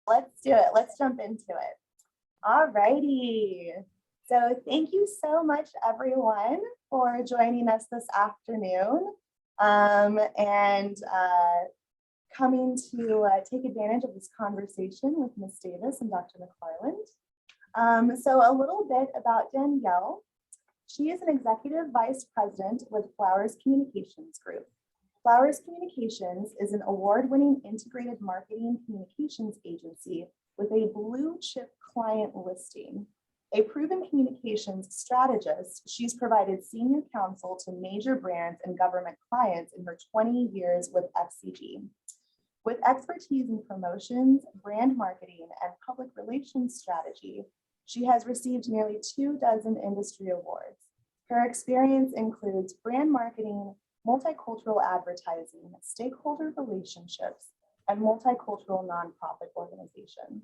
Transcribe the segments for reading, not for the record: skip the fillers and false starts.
Let's do it. Let's jump into it. All righty. So thank you so much, everyone, for joining us this afternoon and coming to take advantage of this conversation with Ms. Davis and Dr. McFarland. So a little bit about Danyele. She is an executive vice president with Flowers Communications Group. Flowers Communications is an award-winning integrated marketing communications agency with a blue chip client listing. A proven communications strategist, she's provided senior counsel to major brands and government clients in her 20 years with FCG. With expertise in promotions, brand marketing, and public relations strategy, she has received nearly 24 industry awards. Her experience includes brand marketing, multicultural advertising, stakeholder relationships, and multicultural nonprofit organizations.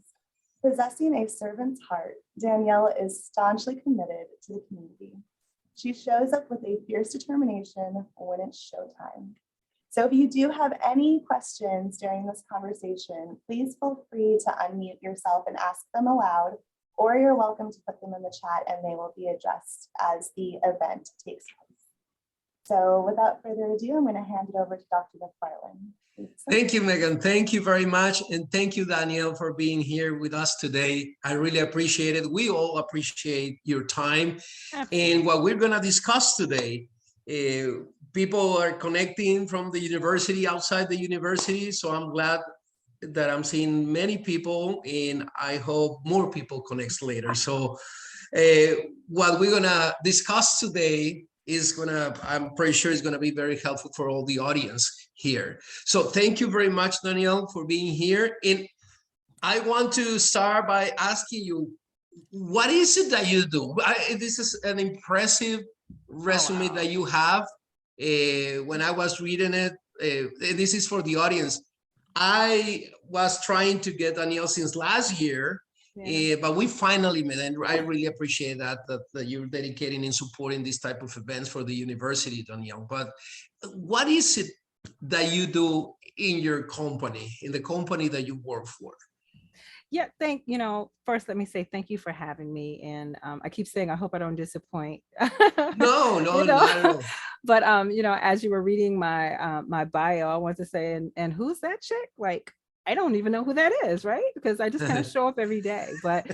Possessing a servant's heart, Danyele is staunchly committed to the community. She shows up with a fierce determination when it's showtime. So if you do have any questions during this conversation, please feel free to unmute yourself and ask them aloud, or you're welcome to put them in the chat and they will be addressed as the event takes place. So without further ado, I'm going to hand it over to Dr. McFarland. Thank you, Megan. Thank you very much. And thank you, Danyele, for being here with us today. I really appreciate it. We all appreciate your time. Absolutely. And what we're going to discuss today, people are connecting from the university, outside the university. So I'm glad that I'm seeing many people, and I hope more people connect later. So what we're going to discuss today is I'm pretty sure it's gonna be very helpful for all the audience here. So thank you very much, Danyele, for being here. And I want to start by asking you, what is it that you do? This is an impressive resume that you have. When I was reading it, this is for the audience. I was trying to get Danyele since last year. Yeah. But we finally met, and I really appreciate that you're dedicating and supporting this type of events for the university, Danyele. But what is it that you do in your company, in the company that you work for? Yeah, first let me say thank you for having me. And I keep saying, I hope I don't disappoint. No, not at all. But, as you were reading my bio, I want to say, and who's that chick? Like, I don't even know who that is, right? Because I just kind of show up every day. But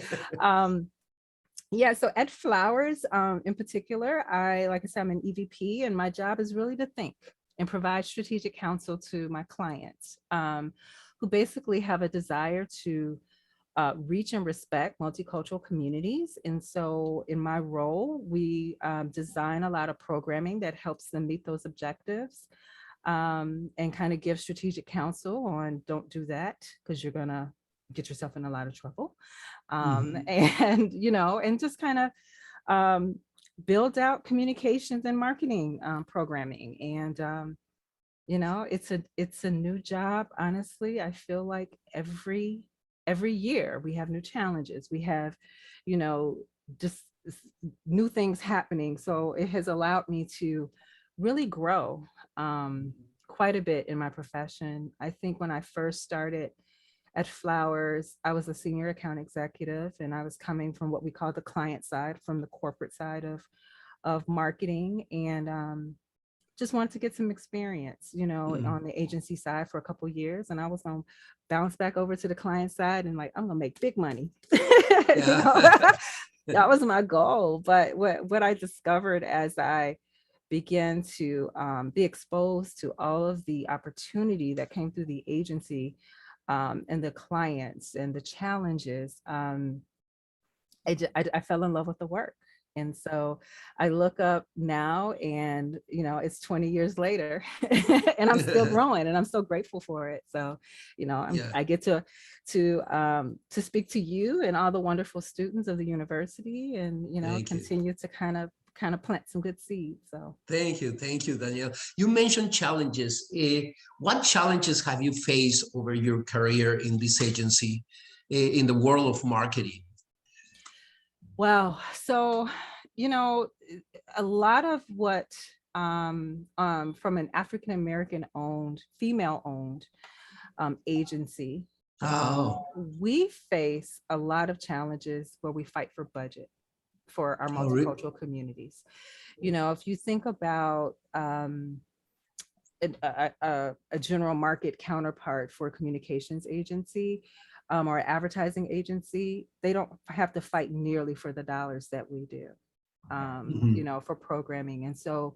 yeah, so at Flowers in particular, like I said, I'm an EVP, and my job is really to think and provide strategic counsel to my clients who basically have a desire to reach and respect multicultural communities. And so in my role, we design a lot of programming that helps them meet those objectives. And kind of give strategic counsel on don't do that because you're gonna get yourself in a lot of trouble. And and just kind of build out communications and marketing programming. And it's a new job. Honestly, I feel like every year we have new challenges. We have just new things happening. So it has allowed me to really grow quite a bit in my profession. I think when I first started at Flowers, I was a senior account executive, and I was coming from what we call the client side, from the corporate side of marketing, and just wanted to get some experience, on the agency side for a couple of years. And I was going to bounce back over to the client side and I'm going to make big money. That was my goal. But what I discovered as I began to be exposed to all of the opportunity that came through the agency and the clients and the challenges, I fell in love with the work. And so I look up now and, it's 20 years later and I'm still growing, and I'm so grateful for it. So, I get to speak to you and all the wonderful students of the university, and, continue to kind of plant some good seeds. So thank you, Danyele. You mentioned challenges. What challenges have you faced over your career in this agency, in the world of marketing? Wow. So, a lot of what from an African-American owned, female owned agency, Oh, We face a lot of challenges where we fight for budget for our oh, really? multicultural communities. You know, if you think about a general market counterpart for a communications agency or advertising agency, they don't have to fight nearly for the dollars that we do, you Mhm. know, for programming. And so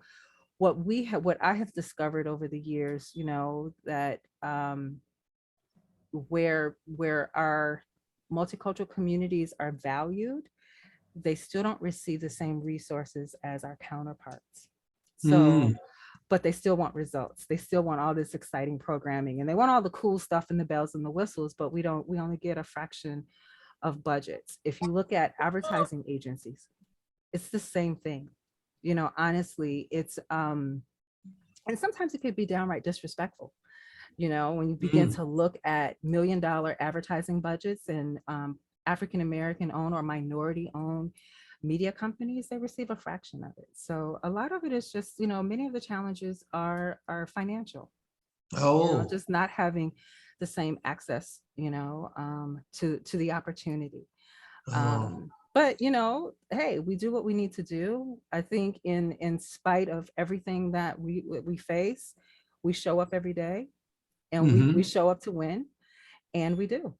what I have discovered over the years, you know, that where our multicultural communities are valued, they still don't receive the same resources as our counterparts. So, Mm. but they still want results. They still want all this exciting programming and they want all the cool stuff and the bells and the whistles, but we only get a fraction of budgets. If you look at advertising agencies, it's the same thing. You know, honestly, it's and sometimes it could be downright disrespectful. You know, when you begin Mm. to look at $1 million advertising budgets and African American owned or minority owned media companies, they receive a fraction of it. So a lot of it is just, you know, many of the challenges are financial, you know, Oh, just not having the same access, you know, to the opportunity. oh. But you know, hey, we do what we need to do. I think in spite of everything that we face, we show up every day and we Mhm. show up to win, and we do,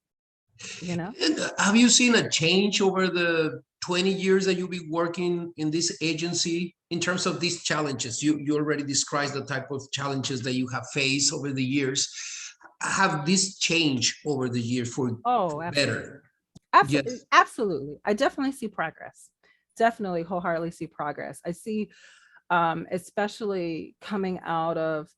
you know. And have you seen a change over the 20 years that you've been working in this agency in terms of these challenges? You already described the type of challenges that you have faced over the years. Have this changed over the years Oh, for absolutely. better? Absolutely, Yes. absolutely. I definitely see progress. Definitely wholeheartedly see progress. I see especially coming out of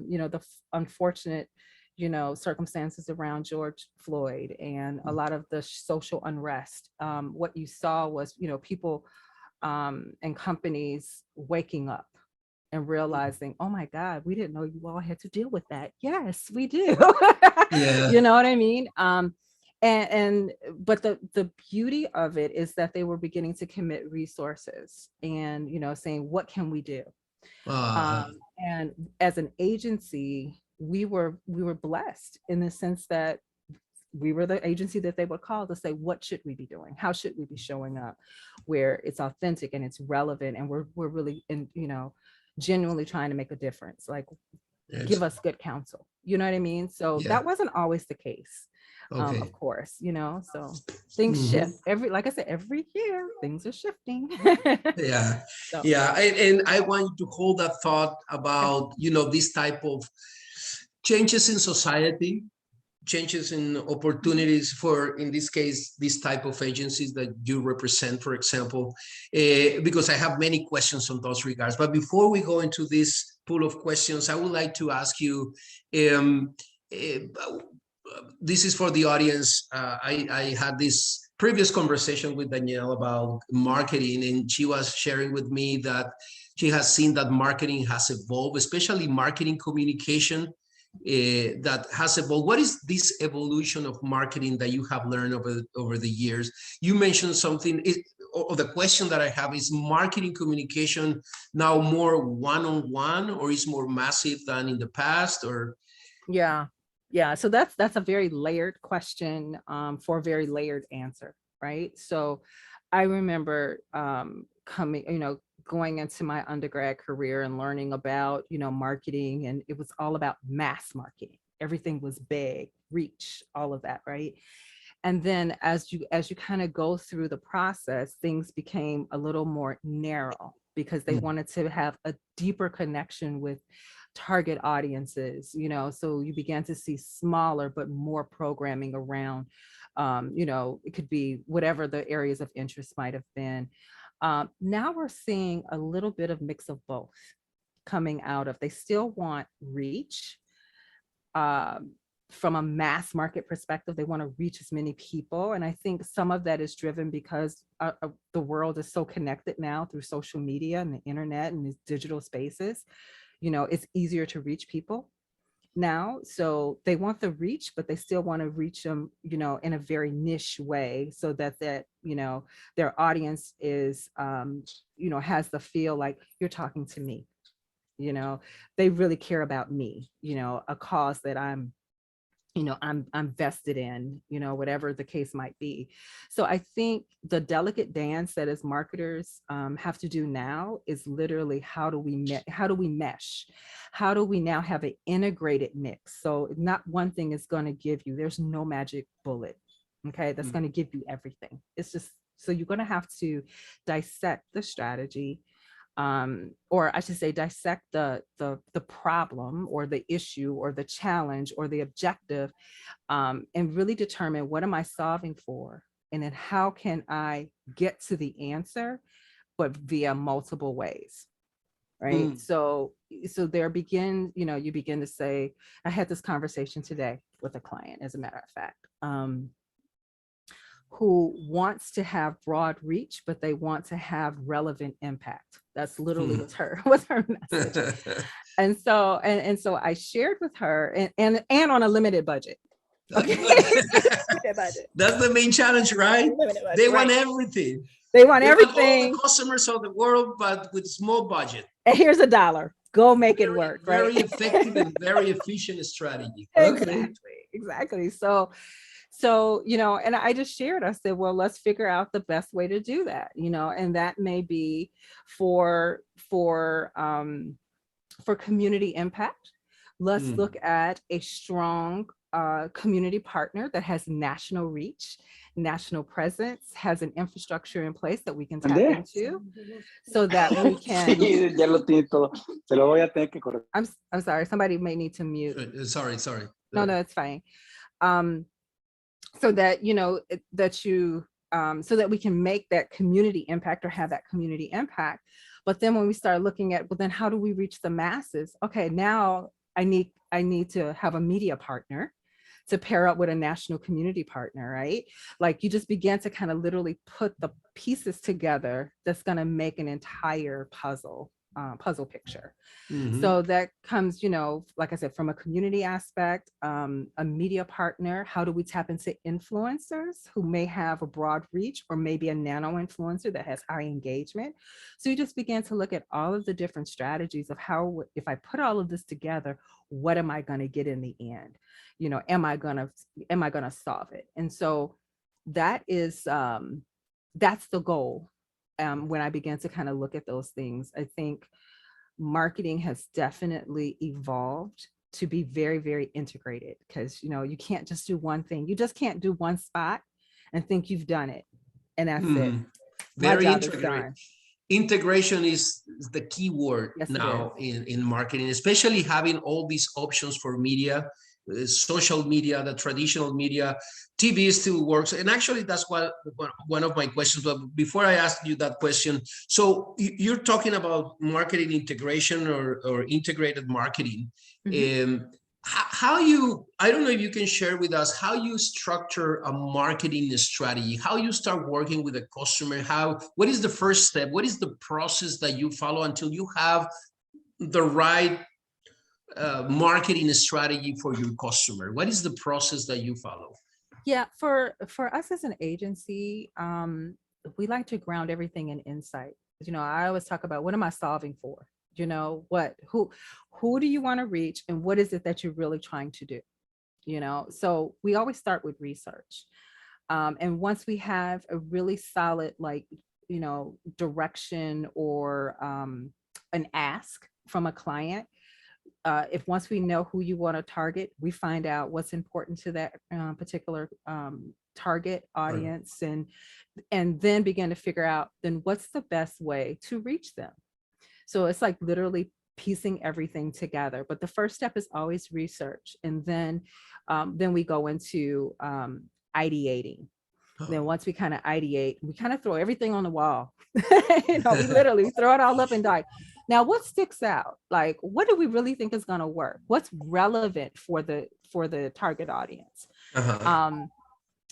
you know, the unfortunate, you know, circumstances around George Floyd and a lot of the social unrest. What you saw was, you know, people and companies waking up and realizing, oh my God, we didn't know you all had to deal with that. Yes, we do. Yeah. You know what I mean? And but the beauty of it is that they were beginning to commit resources and, you know, saying, what can we do? Uh, And as an agency, we were blessed in the sense that we were the agency that they would call to say, what should we be doing? How should we be showing up where it's authentic and it's relevant and we're really in, you know, genuinely trying to make a difference, like yes. give us good counsel. You know what I mean? So Yeah. that wasn't always the case, of Okay. course, you know, so things shift Mhm. like I said, every year things are shifting. Yeah. So, Yeah. And I want you to hold that thought okay. about, this type of changes in society, changes in Mhm. opportunities for, in this case, this type of agencies that you represent, for example, because I have many questions on those regards. But before we go into this pool of questions, I would like to ask you, um, uh, this is for the audience. I had this previous conversation with Danielle about marketing, and she was sharing with me that she has seen that marketing has evolved, especially marketing communication that has evolved. What is this evolution of marketing that you have learned over the years? You mentioned something, or the question that I have is, marketing communication now more one-on-one, or is more massive than in the past, or? Yeah. Yeah. So that's a very layered question for a very layered answer, right? So I remember coming, you know, going into my undergrad career and learning about, you know, marketing, and it was all about mass marketing. Everything was big, reach, all of that, right? And then as you kind of go through the process, things became a little more narrow because they wanted to have a deeper connection with target audiences, you know, so you began to see smaller but more programming around, you know, it could be whatever the areas of interest might have been. Now we're seeing a little bit of mix of both coming out of, they still want reach, um, from a mass market perspective. They want to reach as many people. And I think some of that is driven because the world is so connected now through social media and the internet and these digital spaces. You know, it's easier to reach people now. So they want the reach, but they still want to reach them, you know, in a very niche way so that, you know, their audience is, you know, has the feel like you're talking to me. You know, they really care about me, you know, a cause that I'm I'm vested in, whatever the case might be. So I think the delicate dance that as marketers have to do now is literally how do we mesh? How do we now have an integrated mix? So not one thing is going to give you, there's no magic bullet, okay, that's going to give you everything. It's just, so you're going to have to dissect the strategy, or I should say dissect the problem or the issue or the challenge or the objective, and really determine what am I solving for? And then how can I get to the answer, but via multiple ways, right? So there you begin to say, I had this conversation today with a client, as a matter of fact, who wants to have broad reach, but they want to have relevant impact. That's literally was her message. And so I shared with her, and on a limited budget. Okay. That's the main challenge, right? They want everything. They want all everything. the customers of the world, but with small budget. And here's $1. Go make it work. Very right? effective and very efficient strategy. Exactly. So, and I just shared, I said, well, let's figure out the best way to do that, and that may be for community impact. Let's look at a strong community partner that has national reach, national presence, has an infrastructure in place that we can tap into, so that we can. I'm sorry, somebody may need to mute. Sorry. No, it's fine. So that so that we can make that community impact or have that community impact. But then when we start looking at, well, then how do we reach the masses? Okay, now I need to have a media partner to pair up with a national community partner, right? Like you just began to kind of literally put the pieces together that's going to make an entire puzzle picture. So that comes, like I said, from a community aspect, a media partner. How do we tap into influencers who may have a broad reach, or maybe a nano influencer that has high engagement? So you just began to look at all of the different strategies of how, if I put all of this together, what am I going to get in the end? Am I going to solve it? And so that is, that's the goal. When I began to kind of look at those things, I think marketing has definitely evolved to be very, very integrated, because, you can't just do one thing. You just can't do one spot and think you've done it. And that's it. Very integrated. Integration is the key word now in marketing, especially having all these options for media, social media, the traditional media. TV still works, and actually that's one of my questions. But before I ask you that question, so you're talking about marketing integration or integrated marketing. How you, I don't know if you can share with us how you structure a marketing strategy, how you start working with a customer, what is the first step, what is the process that you follow until you have the right marketing strategy for your customer? What is the process that you follow? Yeah, for us as an agency, we like to ground everything in insight. I always talk about, what am I solving for? Who do you want to reach, and what is it that you're really trying to do? So we always start with research. And once we have a really solid, direction or an ask from a client, once we know who you want to target, we find out what's important to that particular target audience, and then begin to figure out then what's the best way to reach them. So it's like literally piecing everything together. But the first step is always research, and then we go into ideating. Then once we kind of ideate, we kind of throw everything on the wall. We literally throw it all up and die. Now, what sticks out? Like, what do we really think is going to work? What's relevant for the target audience? And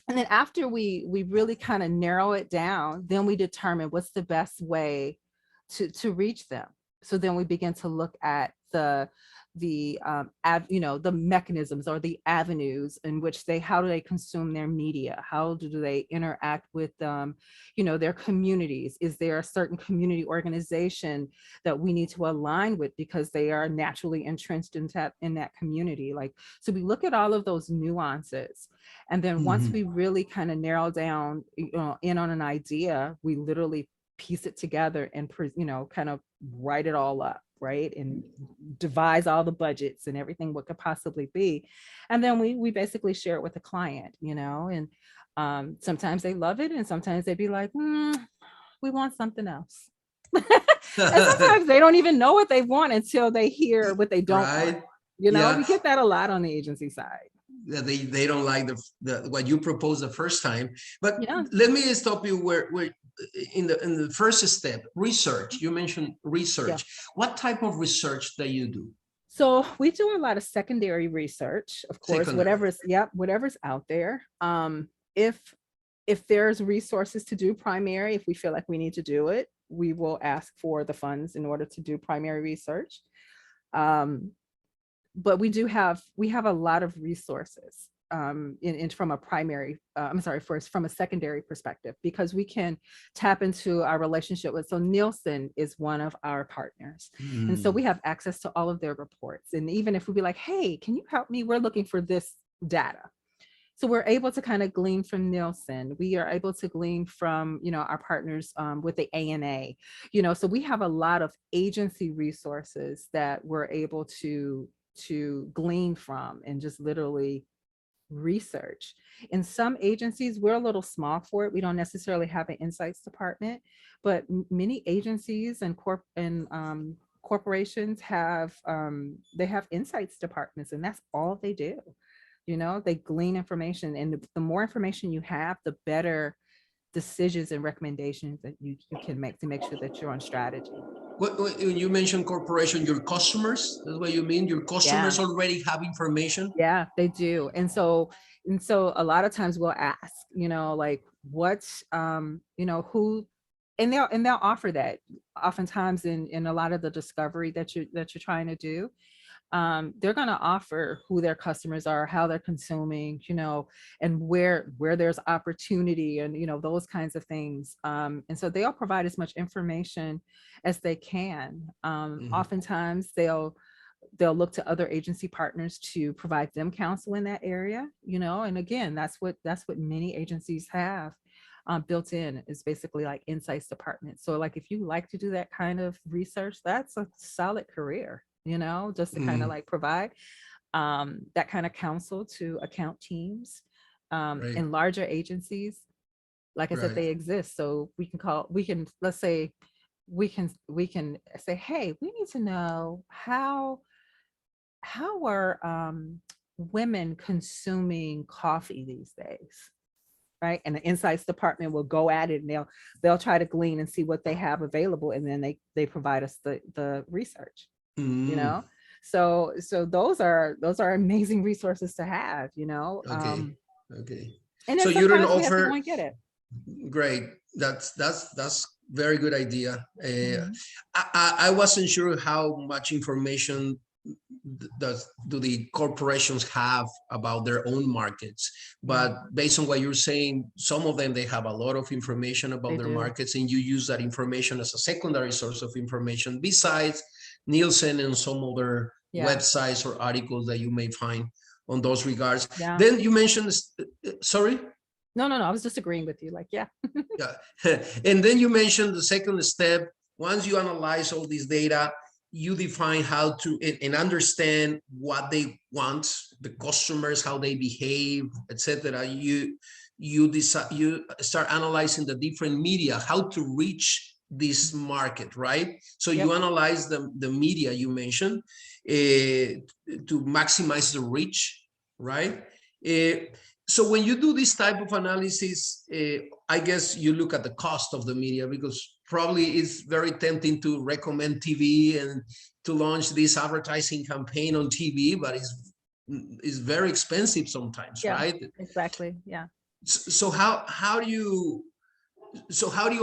then after we really kind of narrow it down, then we determine what's the best way to reach them. So then we begin to look at the the mechanisms or the avenues in which how do they consume their media? How do they interact with their communities? Is there a certain community organization that we need to align with because they are naturally entrenched in that community? Like, so we look at all of those nuances, and then once we really kind of narrow down in on an idea, we literally piece it together and kind of write it all up, right, and devise all the budgets and everything what could possibly be, and then we basically share it with the client, and sometimes they love it, and sometimes they'd be like, we want something else. And sometimes they don't even know what they want until they hear what they don't want. We get that a lot on the agency side. They don't like the what you proposed the first time. But let me stop you where in the first step, research. You mentioned research. What type of research that you do? So we do a lot of secondary research, of course, whatever's out there. If there's resources to do primary, if we feel like we need to do it, we will ask for the funds in order to do primary research. But we have a lot of resources from a primary, from a secondary perspective, because we can tap into our relationship with, so Nielsen is one of our partners. And so we have access to all of their reports. And even if we be like, hey, can you help me? We're looking for this data. So we're able to kind of glean from Nielsen. We are able to glean from, our partners with the ANA, so we have a lot of agency resources that we're able to glean from and just literally research. In some agencies, we're a little small for it. We don't necessarily have an insights department, but many agencies and corporations have insights departments, and that's all they do. They glean information, and the more information you have, the better decisions and recommendations that you can make to make sure that you're on strategy. When you mentioned corporation, your customers, that's what you mean? Your customers already have information? Yeah, they do. And so a lot of times we'll ask, like what's, who, and they'll offer that oftentimes in a lot of the discovery that you're trying to do. They're going to offer who their customers are, how they're consuming, and where there's opportunity and, those kinds of things. And so they'll provide as much information as they can. Oftentimes they'll look to other agency partners to provide them counsel in that area, and again, that's what many agencies have built in, is basically like insights department. So like, if you like to do that kind of research, that's a solid career. Just to kind of like provide that kind of counsel to account teams in larger agencies. Like I said, they exist. So we can say, hey, we need to know how are women consuming coffee these days, right? And the insights department will go at it, and they'll try to glean and see what they have available, and then they provide us the research. So those are amazing resources to have. Okay. And so you don't offer. Get it. Great. That's very good idea. I wasn't sure how much information do the corporations have about their own markets, but based on what you're saying, some of them, they have a lot of information about their markets, and you use that information as a secondary source of information besides Nielsen and some other websites or articles that you may find on those regards. Then you mentioned, sorry? No, I was just agreeing with you, And then you mentioned the second step. Once you analyze all this data, you define how to and understand what they want, the customers, how they behave, etc. You start analyzing the different media, how to reach this market, right? So you analyze the media you mentioned to maximize the reach, right? So when you do this type of analysis, I guess you look at the cost of the media, because probably it's very tempting to recommend TV and to launch this advertising campaign on TV, but it's very expensive sometimes, right? Exactly. Yeah. So how do you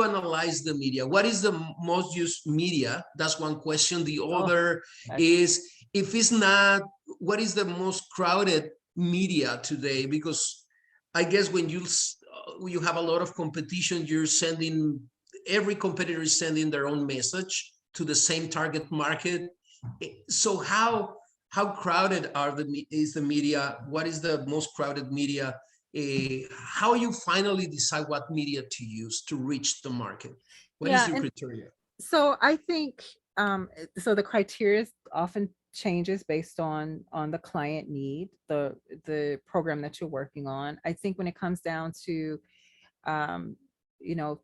analyze the media? What is the most used media? That's one question. The other is if it's not, what is the most crowded media today? Because I guess when you have a lot of competition, you're sending, every competitor is sending their own message to the same target market. So how crowded is the media? What is the most crowded media? How you finally decide what media to use to reach the market? What is your criteria? So I think so the criteria often changes based on the client need, the program that you're working on. I think when it comes down to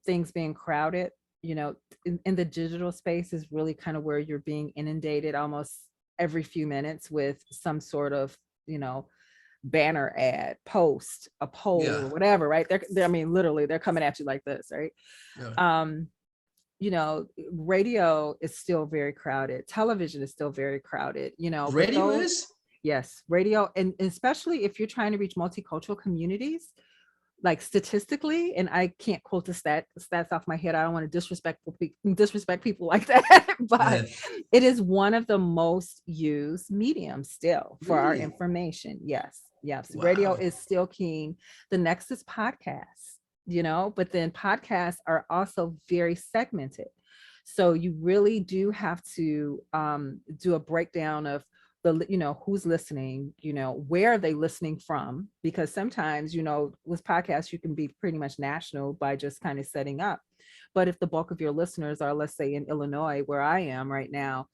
things being crowded, in the digital space is really kind of where you're being inundated almost every few minutes with some sort of banner ad, post, a poll, or whatever, right? They're I mean, literally they're coming at you like this, right? Radio is still very crowded. Television is still very crowded, Radio is? Yes, radio. And especially if you're trying to reach multicultural communities, like statistically, and I can't quote the stats off my head. I don't want to disrespect people like that, but it is one of the most used mediums still for our information. Yes. Wow. Radio is still king. The next is podcasts. But then podcasts are also very segmented. So you really do have to do a breakdown of who's listening, where are they listening from? Because sometimes, with podcasts, you can be pretty much national by just kind of setting up. But if the bulk of your listeners are, let's say, in Illinois, where I am right now,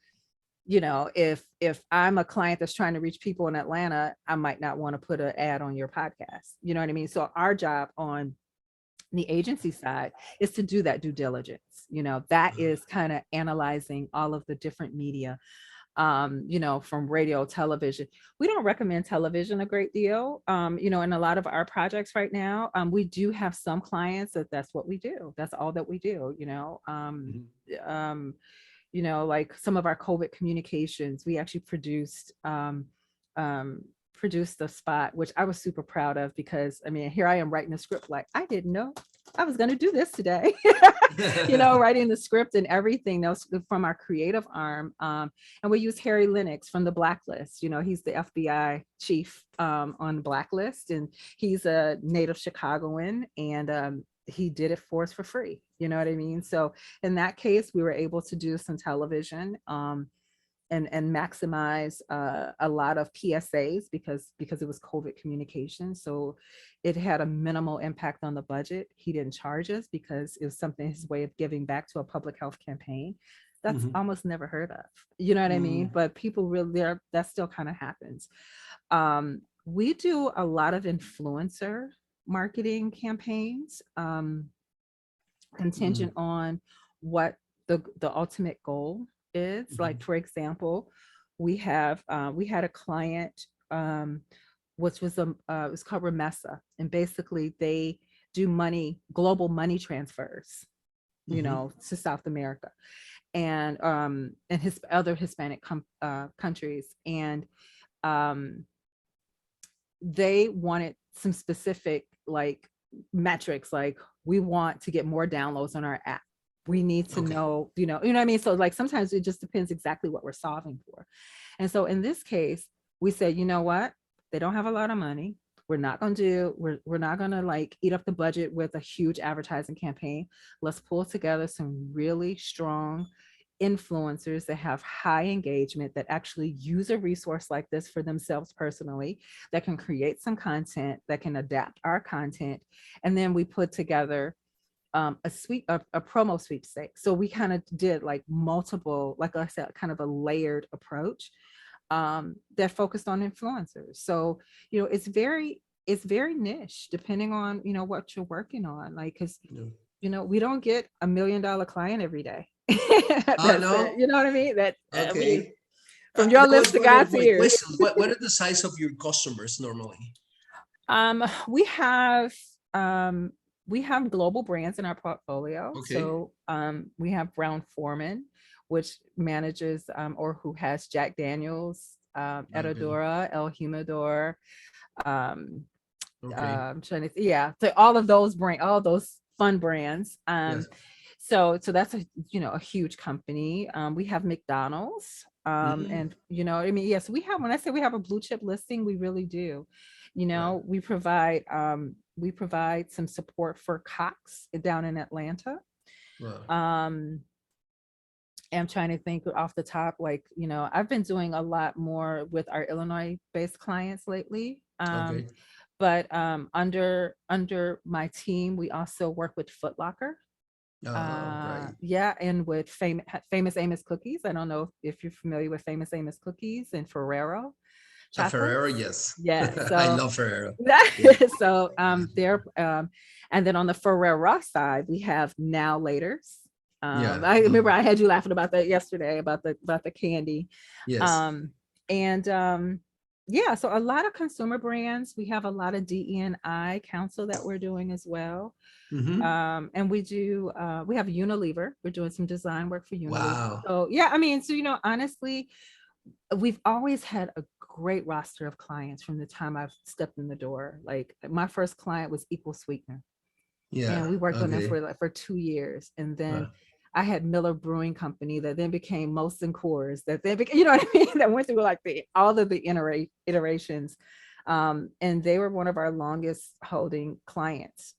if I'm a client that's trying to reach people in Atlanta, I might not want to put an ad on your podcast. You know what I mean? So our job on the agency side is to do that due diligence. That is kind of analyzing all of the different media, from radio, television. We don't recommend television a great deal, in a lot of our projects right now. We do have some clients that's what we do. That's all that we do, like some of our COVID communications, we actually produced a spot, which I was super proud of, because here I am writing a script like I didn't know I was going to do this today, writing the script and everything. That was from our creative arm. And we use Harry Lennox from The Blacklist. He's the FBI chief on the Blacklist, and he's a native Chicagoan, and he did it for us for free. You know what I mean? So in that case, we were able to do some television, and maximize a lot of PSAs because it was COVID communication. So it had a minimal impact on the budget. He didn't charge us because it was something, his way of giving back to a public health campaign. That's almost never heard of. You know what I mean? But people really, that still kind of happens. We do a lot of influencer marketing campaigns, contingent on what the ultimate goal is. Like, for example, we had a client, which was it was called Remessa, and basically they do global money transfers, to South America and his other Hispanic countries, and they wanted some specific metrics, like we want to get more downloads on our app. We need to know, you know what I mean? So sometimes it just depends exactly what we're solving for. And so in this case, we said, you know what? They don't have a lot of money. We're not going to eat up the budget with a huge advertising campaign. Let's pull together some really strong influencers that have high engagement, that actually use a resource like this for themselves personally, that can create some content, that can adapt our content. And then we put together a promo sweepstakes. So we kind of did multiple, like I said, kind of a layered approach that focused on influencers. So, it's very niche depending on, what you're working on. Because, we don't get $1 million client every day. No. You know what I mean? From your lips to God's ears. What are the size of your customers normally? We have global brands in our portfolio. Okay. So we have Brown-Forman, which manages or who has Jack Daniels, Herradura, El Humidor. I'm trying to, so all of those fun brands. Yes. So that's a huge company. We have McDonald's. And I mean, yes, we have, when I say we have a blue chip listing, we really do. We provide some support for Cox down in Atlanta. Wow. I'm trying to think off the top, I've been doing a lot more with our Illinois-based clients lately. Okay. But under my team, we also work with Foot Locker. Oh, great. Yeah, and with Famous Amos Cookies. I don't know if you're familiar with Famous Amos Cookies and Ferrero Ferrero, chocolates. yes. Yeah, I so love Ferrero. Yeah. so they're and then on the Ferrero side, we have Now Laters. Yeah. I remember I had you laughing about that yesterday about the candy. Yes. Yeah, so a lot of consumer brands. We have a lot of DE&I council that we're doing as well. And we have Unilever. We're doing some design work for Unilever. Wow. So yeah, I mean, so honestly, we've always had a great roster of clients from the time I've stepped in the door. Like my first client was Equal Sweetener. Yeah. And we worked on them for 2 years. And then I had Miller Brewing Company that then became Molson Coors, that then became, you know what I mean? That went through like all of the iterations. And they were one of our longest holding clients,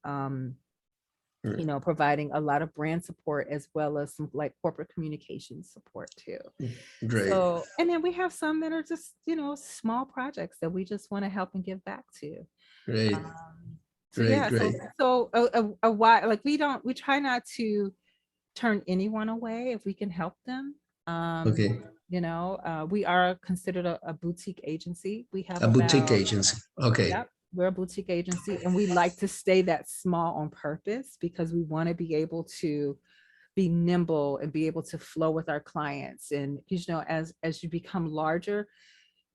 providing a lot of brand support as well as some like corporate communications support too. Great. So, and then we have some that are just, small projects that we just want to help and give back to. Great. So Great, yeah, great. so a why, like we try not to turn anyone away if we can help them. Okay. We are considered a boutique agency. We have A boutique agency. Okay. Yep, we're a boutique agency, and we like to stay that small on purpose because we want to be able to be nimble and be able to flow with our clients. And as you become larger,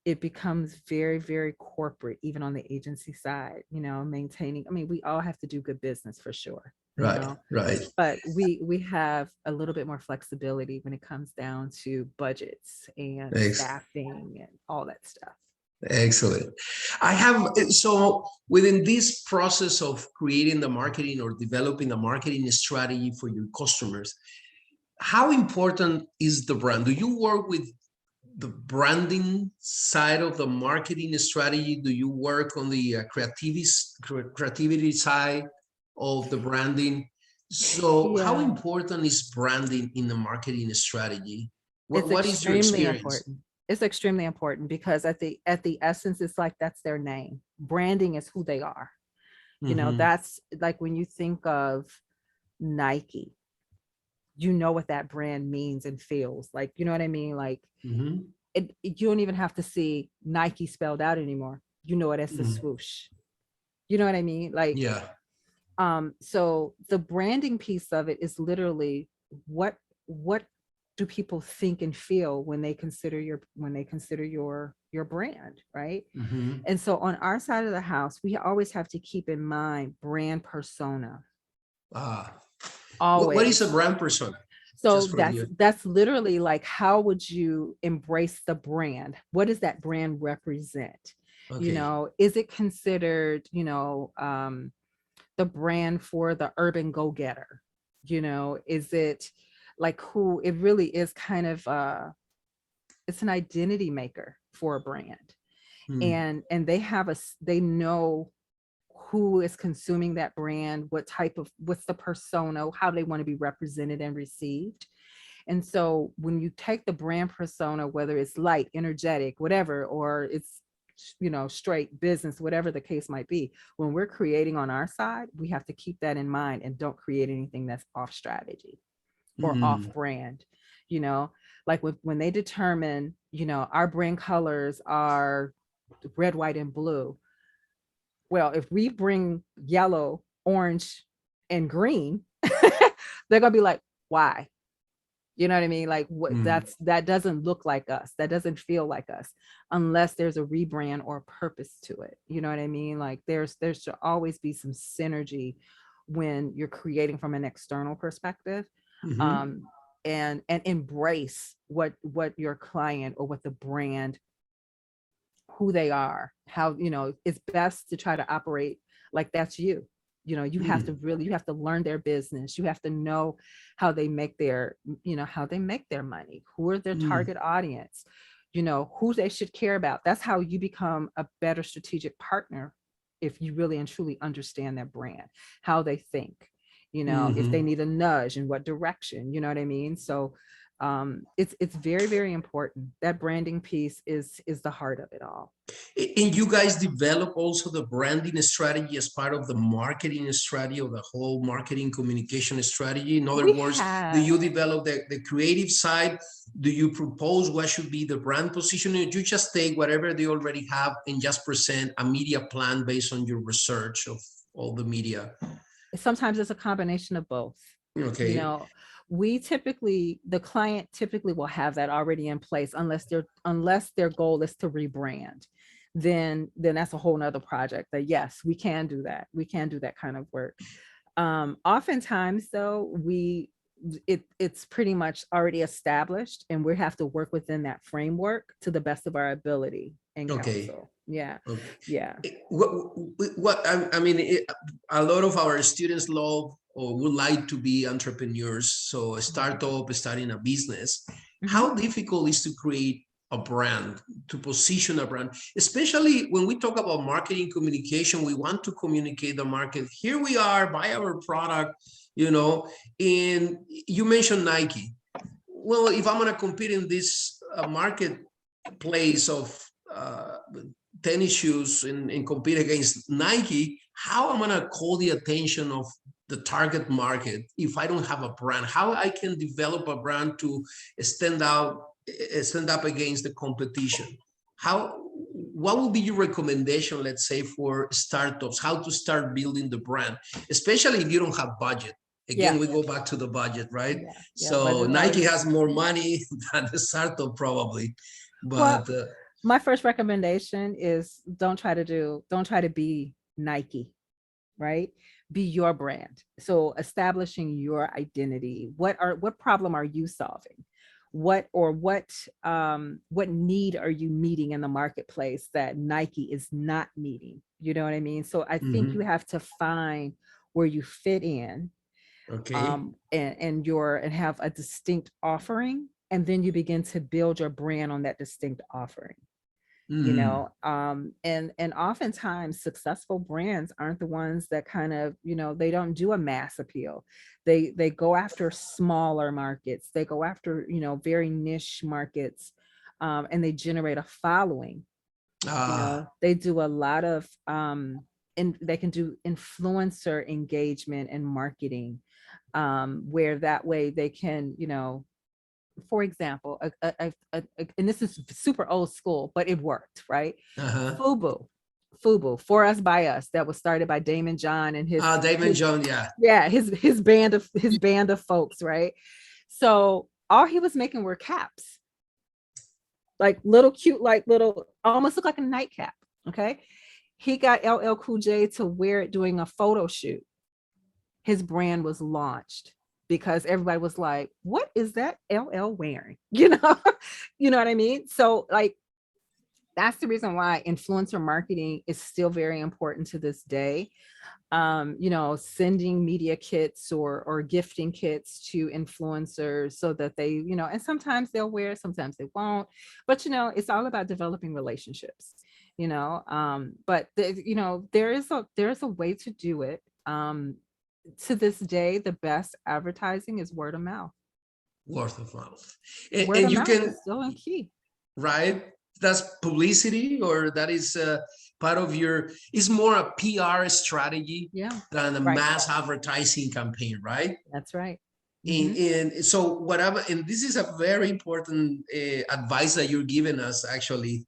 it becomes very, very corporate, even on the agency side, maintaining. I mean, we all have to do good business for sure. Right. But we have a little bit more flexibility when it comes down to budgets and staffing and all that stuff. Excellent. So within this process of creating the marketing or developing a marketing strategy for your customers, how important is the brand? Do you work with the branding side of the marketing strategy? Do you work on the creativity side of the branding? So how important is branding in the marketing strategy? What is your experience? Important. It's extremely important because at the essence, it's like that's their name. Branding is who they are. That's like when you think of Nike, what that brand means and feels like, you know what I mean? Like you don't even have to see Nike spelled out anymore. You know it as the swoosh. You know what I mean? Like, so the branding piece of it is literally what do people think and feel when they consider your brand, right? And so on our side of the house, we always have to keep in mind brand persona. Always. What is a brand persona? So that's literally like, how would you embrace the brand? What does that brand represent? Okay. Is it considered, the brand for the urban go-getter? Is it like who it really is kind of it's an identity maker for a brand. And they know who is consuming that brand, what's the persona, how they want to be represented and received. And so when you take the brand persona, whether it's light, energetic, whatever, or it's straight business, whatever the case might be, when we're creating on our side, we have to keep that in mind and don't create anything that's off strategy or off brand. Like when they determine, our brand colors are red, white, and blue. Well, if we bring yellow, orange, and green, they're gonna be like, why? You know what I mean? Like that doesn't look like us. That doesn't feel like us unless there's a rebrand or a purpose to it. You know what I mean? Like there should always be some synergy when you're creating from an external perspective, and embrace what your client or what the brand, who they are, how, it's best to try to operate like that's you. You know, you have to really, you have to learn their business. You have to know how they make their, you know, how they make their money, who are their target audience, you know, who they should care about. That's how you become a better strategic partner, if you really and truly understand their brand, how they think, you know, if they need a nudge, in what direction, you know what I mean? So it's very, very important. That branding piece is the heart of it all. And you guys develop also the branding strategy as part of the marketing strategy, or the whole marketing communication strategy. In other words, do you develop the creative side? Do you propose what should be the brand positioning? You just take whatever they already have and just present a media plan based on your research of all the media? Sometimes it's a combination of both. Okay. You know, the client typically will have that already in place, unless their goal is to rebrand. Then that's a whole nother project that, yes, we can do that. We can do that kind of work. Oftentimes though, it's pretty much already established, and we have to work within that framework to the best of our ability and counsel. Yeah. Okay. Yeah. I mean, a lot of our students love or would like to be entrepreneurs. So a startup, starting a business. How difficult is to create a brand, to position a brand, especially when we talk about marketing communication? We want to communicate the market. Here we are, buy our product, you know. And you mentioned Nike. Well, if I'm going to compete in this marketplace of tennis shoes and compete against Nike, how am I going to call the attention of the target market if I don't have a brand? How I can develop a brand to stand up against the competition? What would be your recommendation, let's say, for startups, how to start building the brand, especially if you don't have budget? Again, we go back to the budget, right? So Nike has more money than the startup probably, but my first recommendation is don't try to be Nike, right? Be your brand. So establishing your identity. What problem are you solving? What need are you meeting in the marketplace that Nike is not meeting? You know what I mean? So I think you have to find where you fit in, and have a distinct offering, and then you begin to build your brand on that distinct offering. You know, and oftentimes successful brands aren't the ones that kind of, you know, they don't do a mass appeal. They go after smaller markets. They go after, you know, very niche markets, and they generate a following. You know, they do a lot of, and they can do influencer engagement and marketing, where that way they can, you know, for example, and this is super old school, but it worked, right? Fubu, for us by us, that was started by Damon John and his band of folks, right? So all he was making were caps, like little cute, like little, almost look like a nightcap. Okay, he got LL Cool J to wear it during a photo shoot. His brand was launched, because everybody was like, what is that LL wearing? You know, you know what I mean? So like, that's the reason why influencer marketing is still very important to this day. You know, sending media kits or gifting kits to influencers so that they, you know, and sometimes they'll wear it, sometimes they won't, but you know, it's all about developing relationships, you know, but you know, there is a way to do it. To this day, the best advertising is word of mouth. Word of mouth. Word of mouth is still key. Right? That's publicity, or that is part of your, it's more a PR strategy than a mass advertising campaign, right? That's right. And so whatever, and this is a very important advice that you're giving us, actually.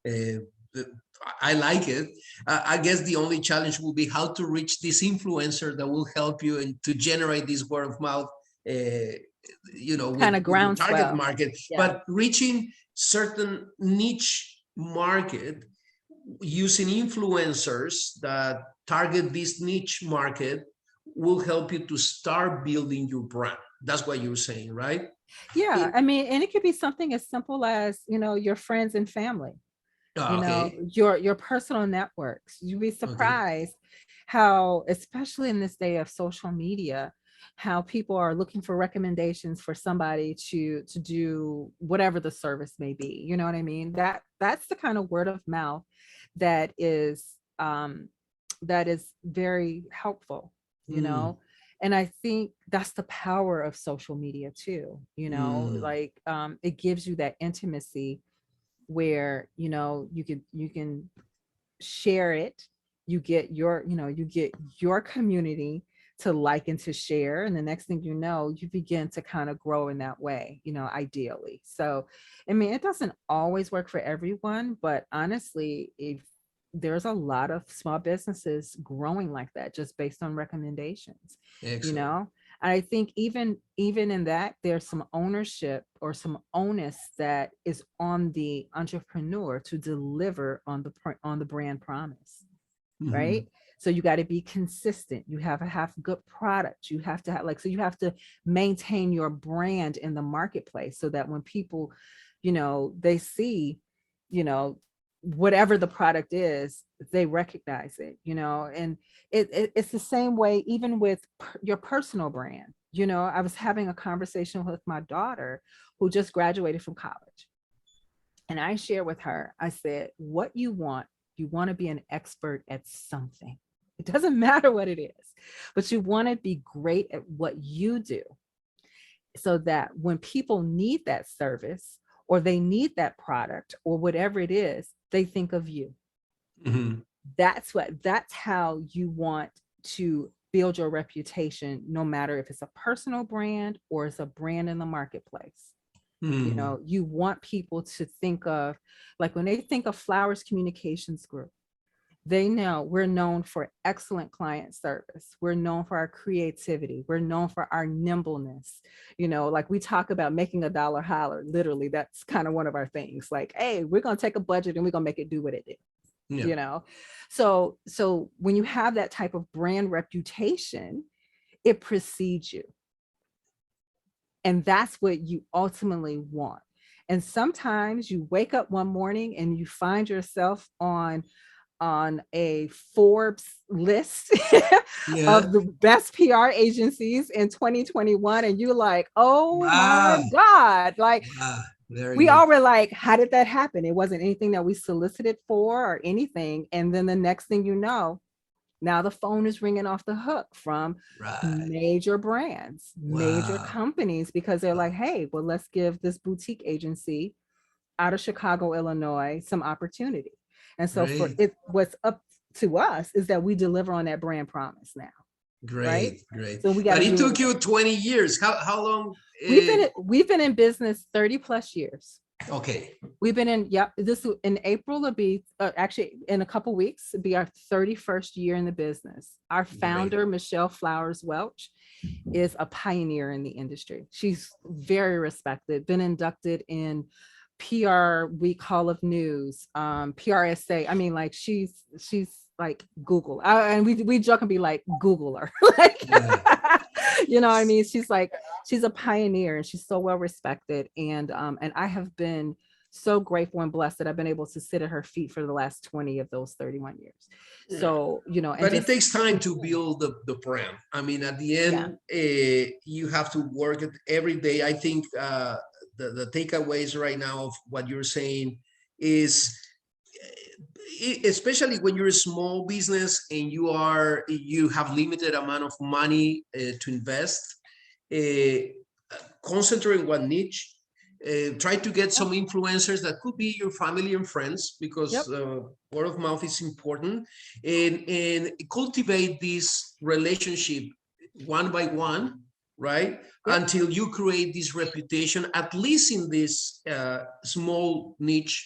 I like it. I guess the only challenge will be how to reach this influencer that will help you and to generate this word of mouth, you know, kind of ground target market, but reaching certain niche market using influencers that target this niche market will help you to start building your brand. That's what you're saying, right? Yeah, I mean, and it could be something as simple as, you know, your friends and family. You know, your personal networks. You'd be surprised how, especially in this day of social media, how people are looking for recommendations for somebody to do whatever the service may be. You know what I mean? That's the kind of word of mouth that is very helpful, you Mm, know. And I think that's the power of social media too, you know, mm, like it gives you that intimacy where, you know, you can share it. You get your, you know, you get your community to like and to share, and the next thing you know, you begin to kind of grow in that way, you know, ideally. So I mean, it doesn't always work for everyone, but honestly, if there's a lot of small businesses growing like that just based on recommendations, you excellent. know. And I think even in that, there's some ownership or some onus that is on the entrepreneur to deliver on the brand promise, Mhm. right? So you got to be consistent. You have to have good product. You have to have like, so you have to maintain your brand in the marketplace so that when people, you know, they see, you know, whatever the product is, they recognize it, you know. And it's the same way even with your personal brand. You know, I was having a conversation with my daughter who just graduated from college. And I shared with her, I said, what you want to be an expert at something. It doesn't matter what it is, but you want to be great at what you do so that when people need that service or they need that product or whatever it is, they think of you. Mhm. That's how you want to build your reputation, no matter if it's a personal brand or it's a brand in the marketplace. You Mhm. know, you want people to think of, like when they think of Flowers Communications Group, they know we're known for excellent client service. We're known for our creativity. We're known for our nimbleness. You know, like we talk about making a dollar holler, literally, that's kind of one of our things. Like, hey, we're going to take a budget and we're going to make it do what it is, Yeah. you know? So when you have that type of brand reputation, it precedes you. And that's what you ultimately want. And sometimes you wake up one morning and you find yourself on a Forbes list Yeah. of the best PR agencies in 2021. And you're like, oh my Wow. God. Like Wow. Very we good. all were like, how did that happen? It wasn't anything that we solicited for or anything. And then the next thing you know, now the phone is ringing off the hook from Right. major brands, major Wow. companies, because they're like, Wow. hey, well, let's give this boutique agency out of Chicago, Illinois, some opportunity. And so for Great. it, what's up to us is that we deliver on that brand promise now, right? Great. Great. So we got But to it do it took right. you 20 years. How long? We've been in business 30 plus years. Okay. We've been in, yep, this in April will be, actually in a couple weeks, it'll be our 31st year in the business. Our Great. founder, Michelle Flowers Welch, is a pioneer in the industry. She's very respected, been inducted in PR Week Hall of News, PRSA. I mean, like she's like Google. And we joke and be like Google her. Like, Yeah. you know what I mean? She's like, she's a pioneer and she's so well respected. And I have been so grateful and blessed that I've been able to sit at her feet for the last 20 of those 31 years. Yeah. So, you know, and But it just takes time to build the brand. I mean, at the yeah. end, you have to work it every day. I think the takeaways right now of what you're saying is, especially when you're a small business and you have limited amount of money to invest, uh, concentrate in one niche. Try to get some influencers that could be your family and friends, because Yep. word of mouth is important, and cultivate this relationship one by one, right? Yep. Until you create this reputation, at least in this small niche,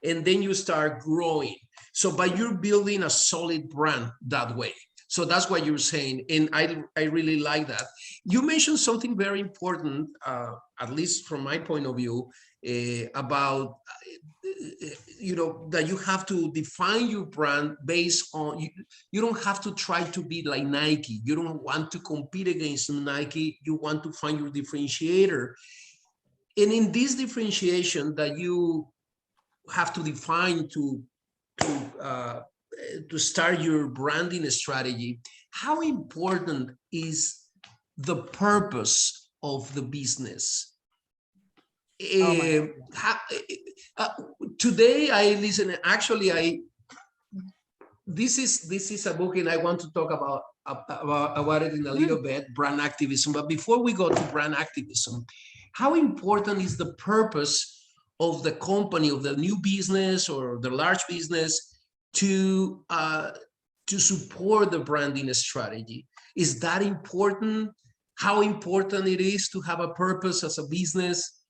and then you start growing. So by you're building a solid brand that way. So that's what you're saying, and I really like that. You mentioned something very important, at least from my point of view, about that you have to define your brand based on you don't have to try to be like Nike. You don't want to compete against Nike. You want to find your differentiator, and in this differentiation that you have to define to to start your branding strategy, how important is the purpose of the business? Oh my God. Today I listen, actually this is a book and I want to talk about it in a little bit, brand activism. But before we go to brand activism, how important is the purpose of the company, of the new business or the large business to support the branding strategy? Is that important? How important it is to have a purpose as a business?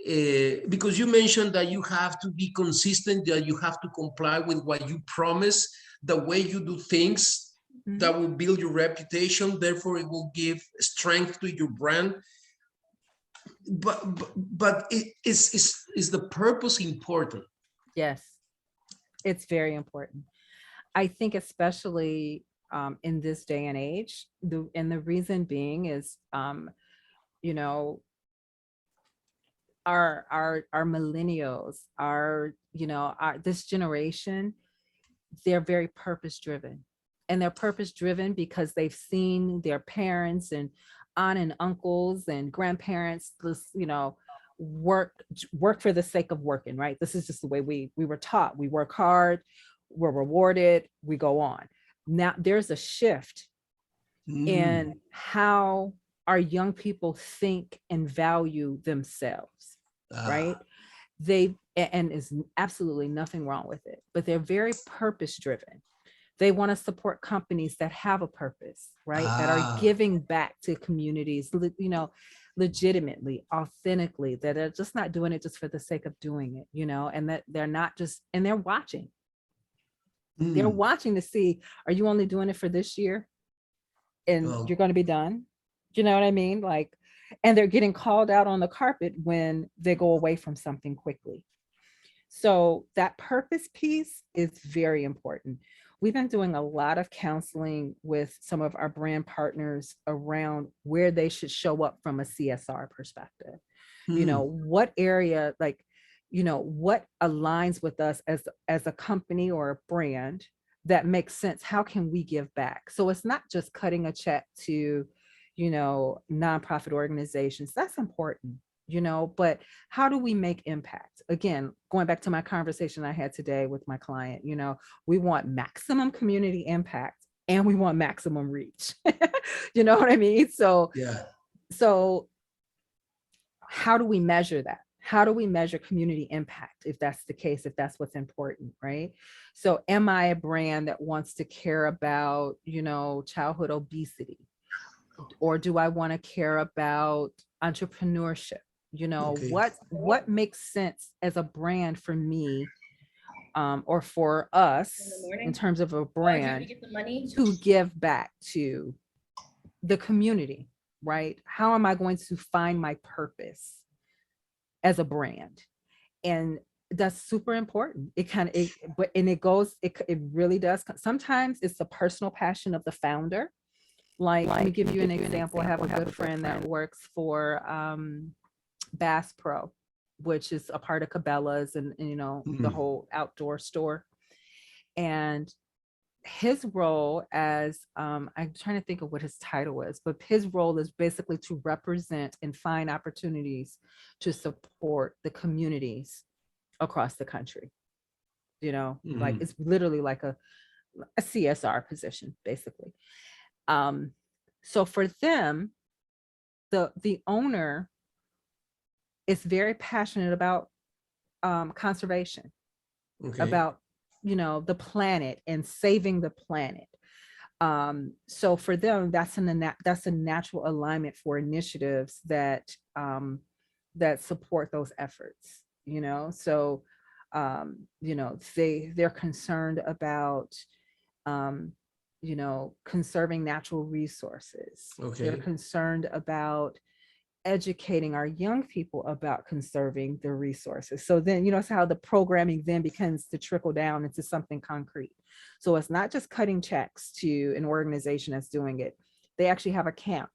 Because you mentioned that you have to be consistent, that you have to comply with what you promise, the way you do things, that will build your reputation, therefore it will give strength to your brand. But is the purpose important? Yes, it's very important. I think especially in this day and age, and the reason being is, you know, our millennials, this generation, they're very purpose driven, and they're purpose driven because they've seen their parents and aunt and uncles and grandparents, work for the sake of working, right? This is just the way we were taught. We work hard, we're rewarded, we go on. Now there's a shift in how our young people think and value themselves, right? And is absolutely nothing wrong with it, but they're very purpose driven. They want to support companies that have a purpose, right? That are giving back to communities, legitimately, authentically, that are just not doing it just for the sake of doing it, and that they're not just, and they're watching. They're watching to see, are you only doing it for this year? And you're going to be done? You know what I mean? Like, and they're getting called out on the carpet when they go away from something quickly. So that purpose piece is very important. We've been doing a lot of counseling with some of our brand partners around where they should show up from a CSR perspective. What area, what aligns with us as a company or a brand that makes sense? How can we give back? So it's not just cutting a check to, nonprofit organizations. That's important, but how do we make impact? Again, going back to my conversation I had today with my client, we want maximum community impact and we want maximum reach. You know what I mean? So how do we measure that? How do we measure community impact if that's the case, if that's what's important, right? So am I a brand that wants to care about, childhood obesity? Or do I want to care about entrepreneurship? What makes sense as a brand for me, or for us in terms of a brand to give back to the community, right? How am I going to find my purpose as a brand? And that's super important. It really does. Sometimes it's the personal passion of the founder. Like, let me give you an example. I have a good friend that works for Bass Pro, which is a part of Cabela's and the whole outdoor store. And his role as, I'm trying to think of what his title is, but his role is basically to represent and find opportunities to support the communities across the country. Like it's literally like a CSR position, basically. So for them, the owner is very passionate about conservation, about the planet and saving the planet. So for them, that's a natural alignment for initiatives that support those efforts. So they're concerned about conserving natural resources. They're concerned about educating our young people about conserving the resources. So then, it's how the programming then begins to trickle down into something concrete. So it's not just cutting checks to an organization that's doing it. They actually have a camp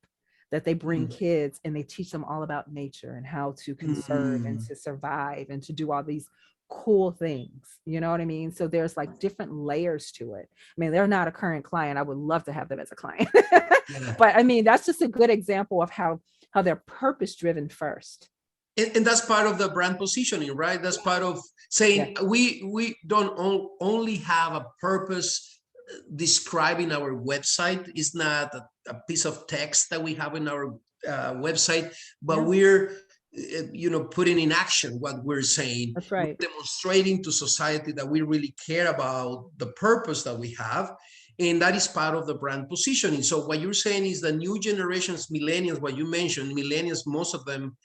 that they bring kids and they teach them all about nature and how to conserve and to survive and to do all these cool things. You know what I mean? So there's like different layers to it. I mean, they're not a current client. I would love to have them as a client. Yeah. But I mean, that's just a good example of how they're purpose driven first. And that's part of the brand positioning, right? That's part of saying we don't only have a purpose describing our website. It's not a piece of text that we have in our website, but we're putting in action what we're saying. That's right. We're demonstrating to society that we really care about the purpose that we have. And that is part of the brand positioning. So what you're saying is the new generations, millennials, what you mentioned, millennials, most of them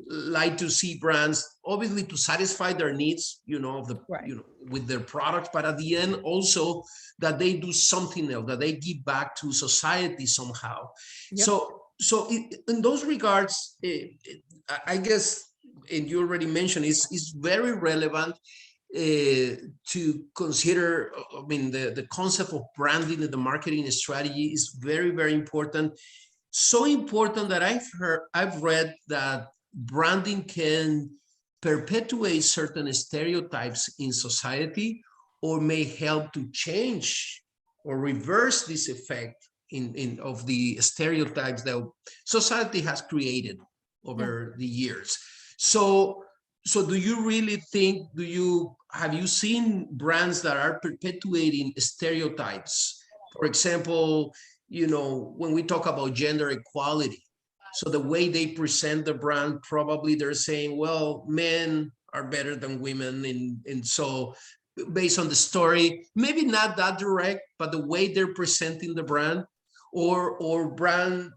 like to see brands, obviously to satisfy their needs, with their products, but at the end also that they do something else, that they give back to society somehow. Yep. So in those regards, I guess, and you already mentioned, it's very relevant to consider. I mean, the concept of branding and the marketing strategy is very, very important. So important that I've read that branding can perpetuate certain stereotypes in society, or may help to change or reverse this effect of the stereotypes that society has created over the years. So do you really think, have you seen brands that are perpetuating stereotypes? For example, when we talk about gender equality, so the way they present the brand, probably they're saying, well, men are better than women. And so based on the story, maybe not that direct, but the way they're presenting the brand, or brands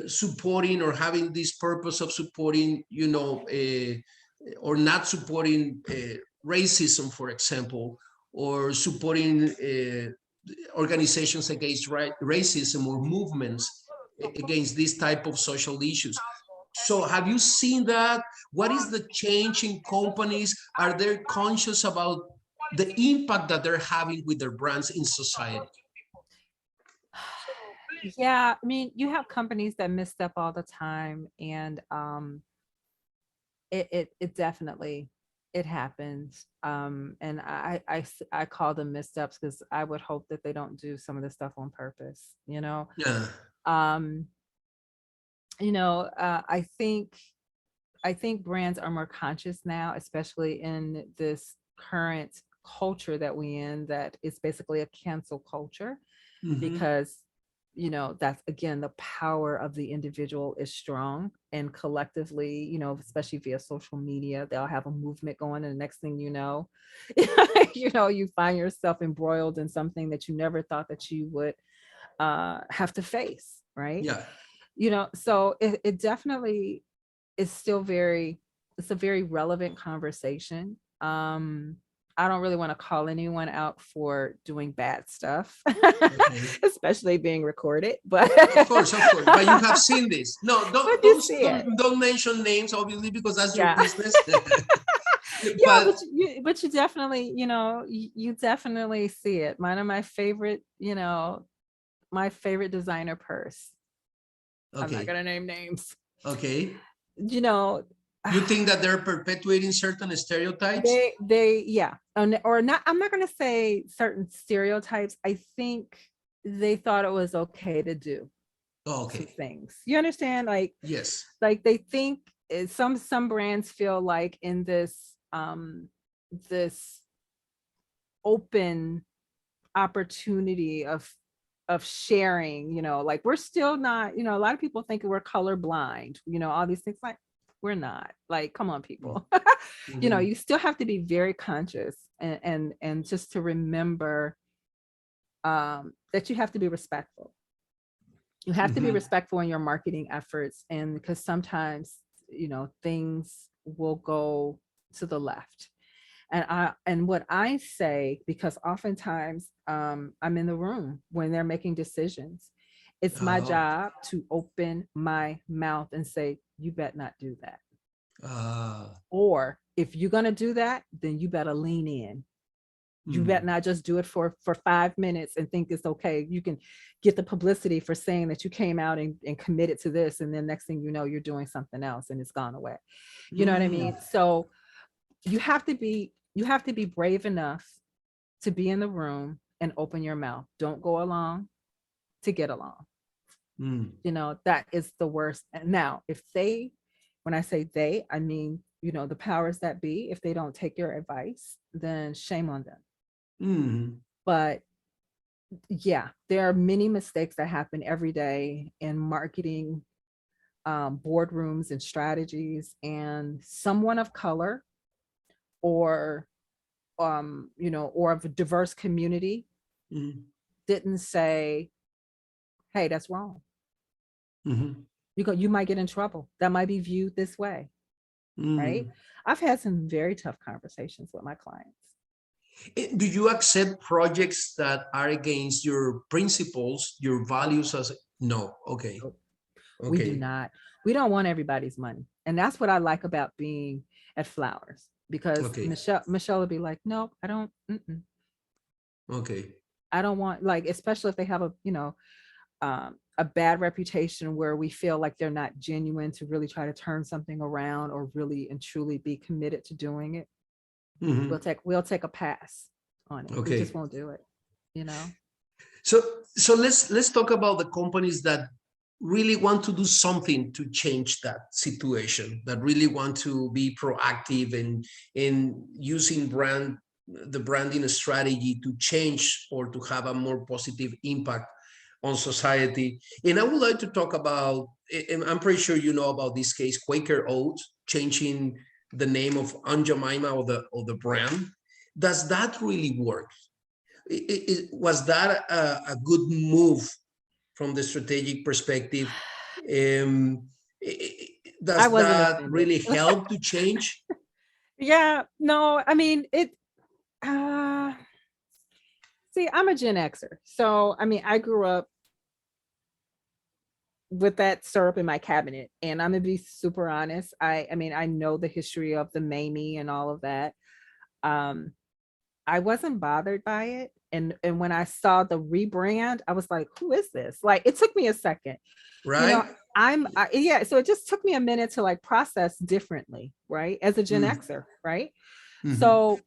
supporting or having this purpose of supporting, or not supporting racism, for example, or supporting organizations against racism, or movements against this type of social issues. So have you seen that? What is the change in companies? Are they conscious about the impact that they're having with their brands in society? Yeah, I mean, you have companies that misstep all the time, and it definitely happens. And I call them missteps because I would hope that they don't do some of this stuff on purpose. Yeah. I think brands are more conscious now, especially in this current culture that we in, that it's basically a cancel culture, because that's, again, the power of the individual is strong, and collectively, especially via social media, they'll have a movement going, and the next thing you know, you find yourself embroiled in something that you never thought that you would have to face, right? Yeah. So it definitely is still it's a very relevant conversation. I don't really want to call anyone out for doing bad stuff, especially being recorded. But of course, but you have seen this. No, don't mention names, obviously, because that's your business. But you definitely, you definitely see it. One of my favorite, my favorite designer purse. I'm not gonna name names. Okay. You think that they're perpetuating certain stereotypes? Or not. I'm not going to say certain stereotypes. I think they thought it was okay to do some things. You understand? Like, yes. Like they think some brands feel like in this this open opportunity of sharing, like we're still not, a lot of people think we're colorblind, all these things. Like, we're not. Like, come on, people. You still have to be very conscious and just to remember that you have to be respectful. You have to be respectful in your marketing efforts, and because sometimes things will go to the left. And what I say, because oftentimes I'm in the room when they're making decisions, it's my job to open my mouth and say, you better not do that. Or if you're going to do that, then you better lean in. You better not just do it for 5 minutes and think it's okay. You can get the publicity for saying that you came out and committed to this, and then next thing you know, you're doing something else and it's gone away. You know what I mean? So you have to be brave enough to be in the room and open your mouth. Don't go along to get along. Mm. You know, that is the worst. And now, if they, when I say they, I mean, you know, the powers that be, if they don't take your advice, then shame on them. Mm. But yeah, there are many mistakes that happen every day in marketing, boardrooms and strategies, and someone of color or you know, or of a diverse community Mm. didn't say, hey, that's wrong. Mm-hmm. You might get in trouble. That might be viewed this way, right? Mm. I've had some very tough conversations with my clients. Do you accept projects that are against your principles, your values as no? Okay. We do Okay. not. We don't want everybody's money. And that's what I like about being at Flowers, because Okay. Michelle would be like, no, I don't, Okay. I don't want, like, especially if they have a, you know, a bad reputation where we feel like they're not genuine to really try to turn something around or really and truly be committed to doing it. Mm-hmm. We'll take a pass on it. We Okay. just won't do it, you know? So let's talk about the companies that really want to do something to change that situation, that really want to be proactive in using the branding strategy to change or to have a more positive impact on society. And I would like to talk about, and I'm pretty sure you know about this case, Quaker Oats changing the name of Aunt Jemima or the brand. Does that really work? Was that a good move from the strategic perspective? Um, I does wasn't that offended. really help to change? Yeah, no, I mean, uh, see, I'm a Gen Xer. So, I mean, I grew up with that syrup in my cabinet, and I'm gonna be super honest. I mean, I know the history of the Mamie and all of that. Um, I wasn't bothered by it. And when I saw the rebrand, I was like, who is this? Like, it took me a second, you know. Right? Yeah, so it just took me a minute to like process differently, right? As a Gen Mm. Xer, right? Mhm. So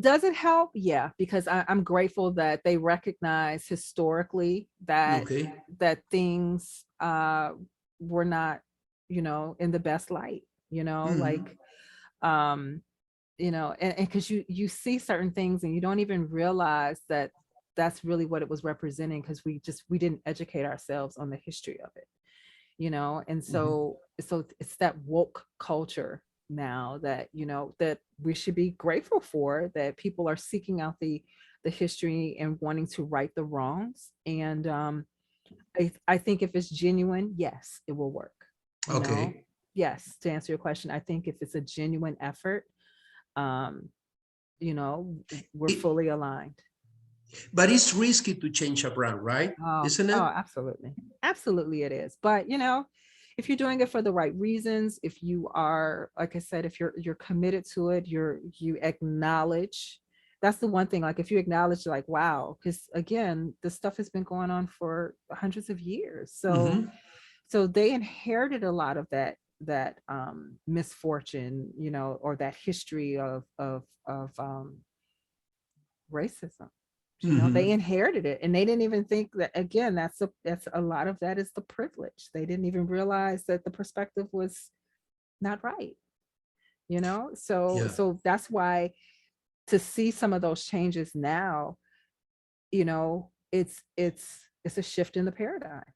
does it help? Yeah, because I'm grateful that they recognize historically that Okay. things were not, you know, in the best light, you know, Mhm. like you know, and because you see certain things and you don't even realize that that's really what it was representing, because we didn't educate ourselves on the history of it, you know. And Mhm. so it's that woke culture now that, you know, that we should be grateful for, that people are seeking out the history and wanting to right the wrongs. And I think if it's genuine, yes, it will work, you know. Okay. Yes, to answer your question, I think if it's a genuine effort, um you know, we're It, fully aligned. but it's risky to change a brand, right? Isn't Oh, it? absolutely. Absolutely it is. But, you know, if you're doing it for the right reasons, if you are, like I said, if you're committed to it, you acknowledge. That's the one thing. Like, if you acknowledge, like, wow, because again, this stuff has been going on for hundreds of years. So Mhm. they inherited a lot of that misfortune, you know, or that history of racism. You know, they Mhm. inherited it, and they didn't even think that, again, that's a lot of that is the privilege. They didn't even realize that the perspective was not right, you know. So Yeah. that's why, to see some of those changes now, you know, it's a shift in the paradigm.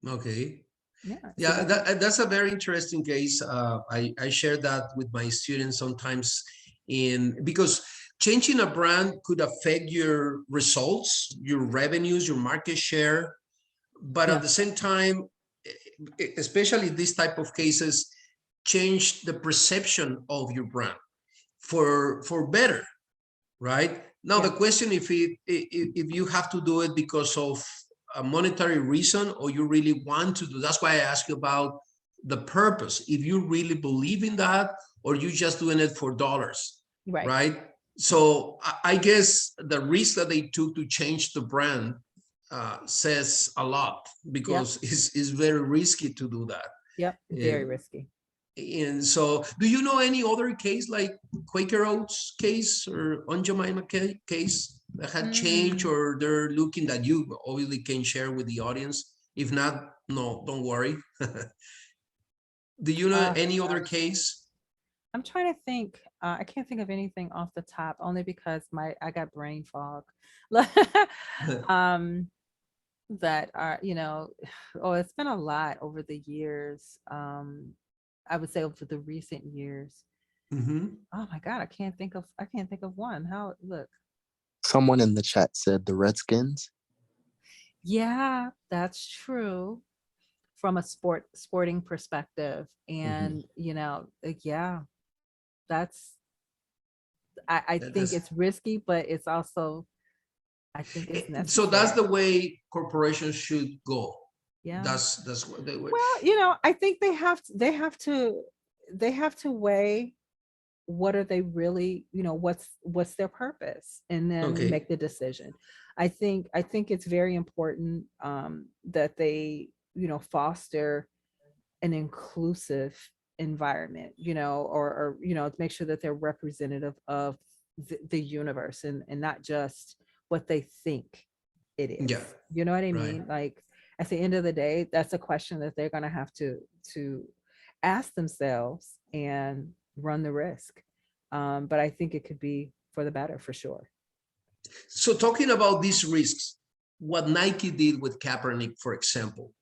Okay. Yeah, it's a Yeah, very that's a very interesting case. I share that with my students sometimes in because changing a brand could affect your results, your revenues, your market share, but at yeah, the same time, especially these type of cases, change the perception of your brand for better, right? Now yeah, the question if you have to do it because of a monetary reason or you really want to do, that's why I ask you about the purpose. If you really believe in that or you just doing it for dollars, right. right? So I guess the risk that they took to change the brand says a lot Yep, because it's very risky to do that. yep, very risky. And so, do you know any other case like Quaker Oats case or Aunt Jemima case that had changed, or they're looking that you obviously can share with the audience? If not, no, don't worry. Do you know any other case? I'm trying to think. I can't think of anything off the top, only because I got brain fog. That are, oh, it's been a lot over the years. I would say over the recent years. Oh my God, I can't think of one. Look. Someone in the chat said the Redskins. Yeah, that's true. From a sporting perspective. And yeah, I think it's risky, but it's also, I think it's necessary. So that's the way corporations should go. Yeah, that's what they would. Well, I think they have to weigh what are they really, what's their purpose, and then make the decision. I think it's very important that they foster an inclusive environment, or make sure that they're representative of the universe, and not just what they think it is. Yeah. You know what I mean? Like, at the end of the day, that's a question that they're going to have to ask themselves and run the risk. But I think it could be for the better, for sure. So talking about these risks, what Nike did with Kaepernick, for example,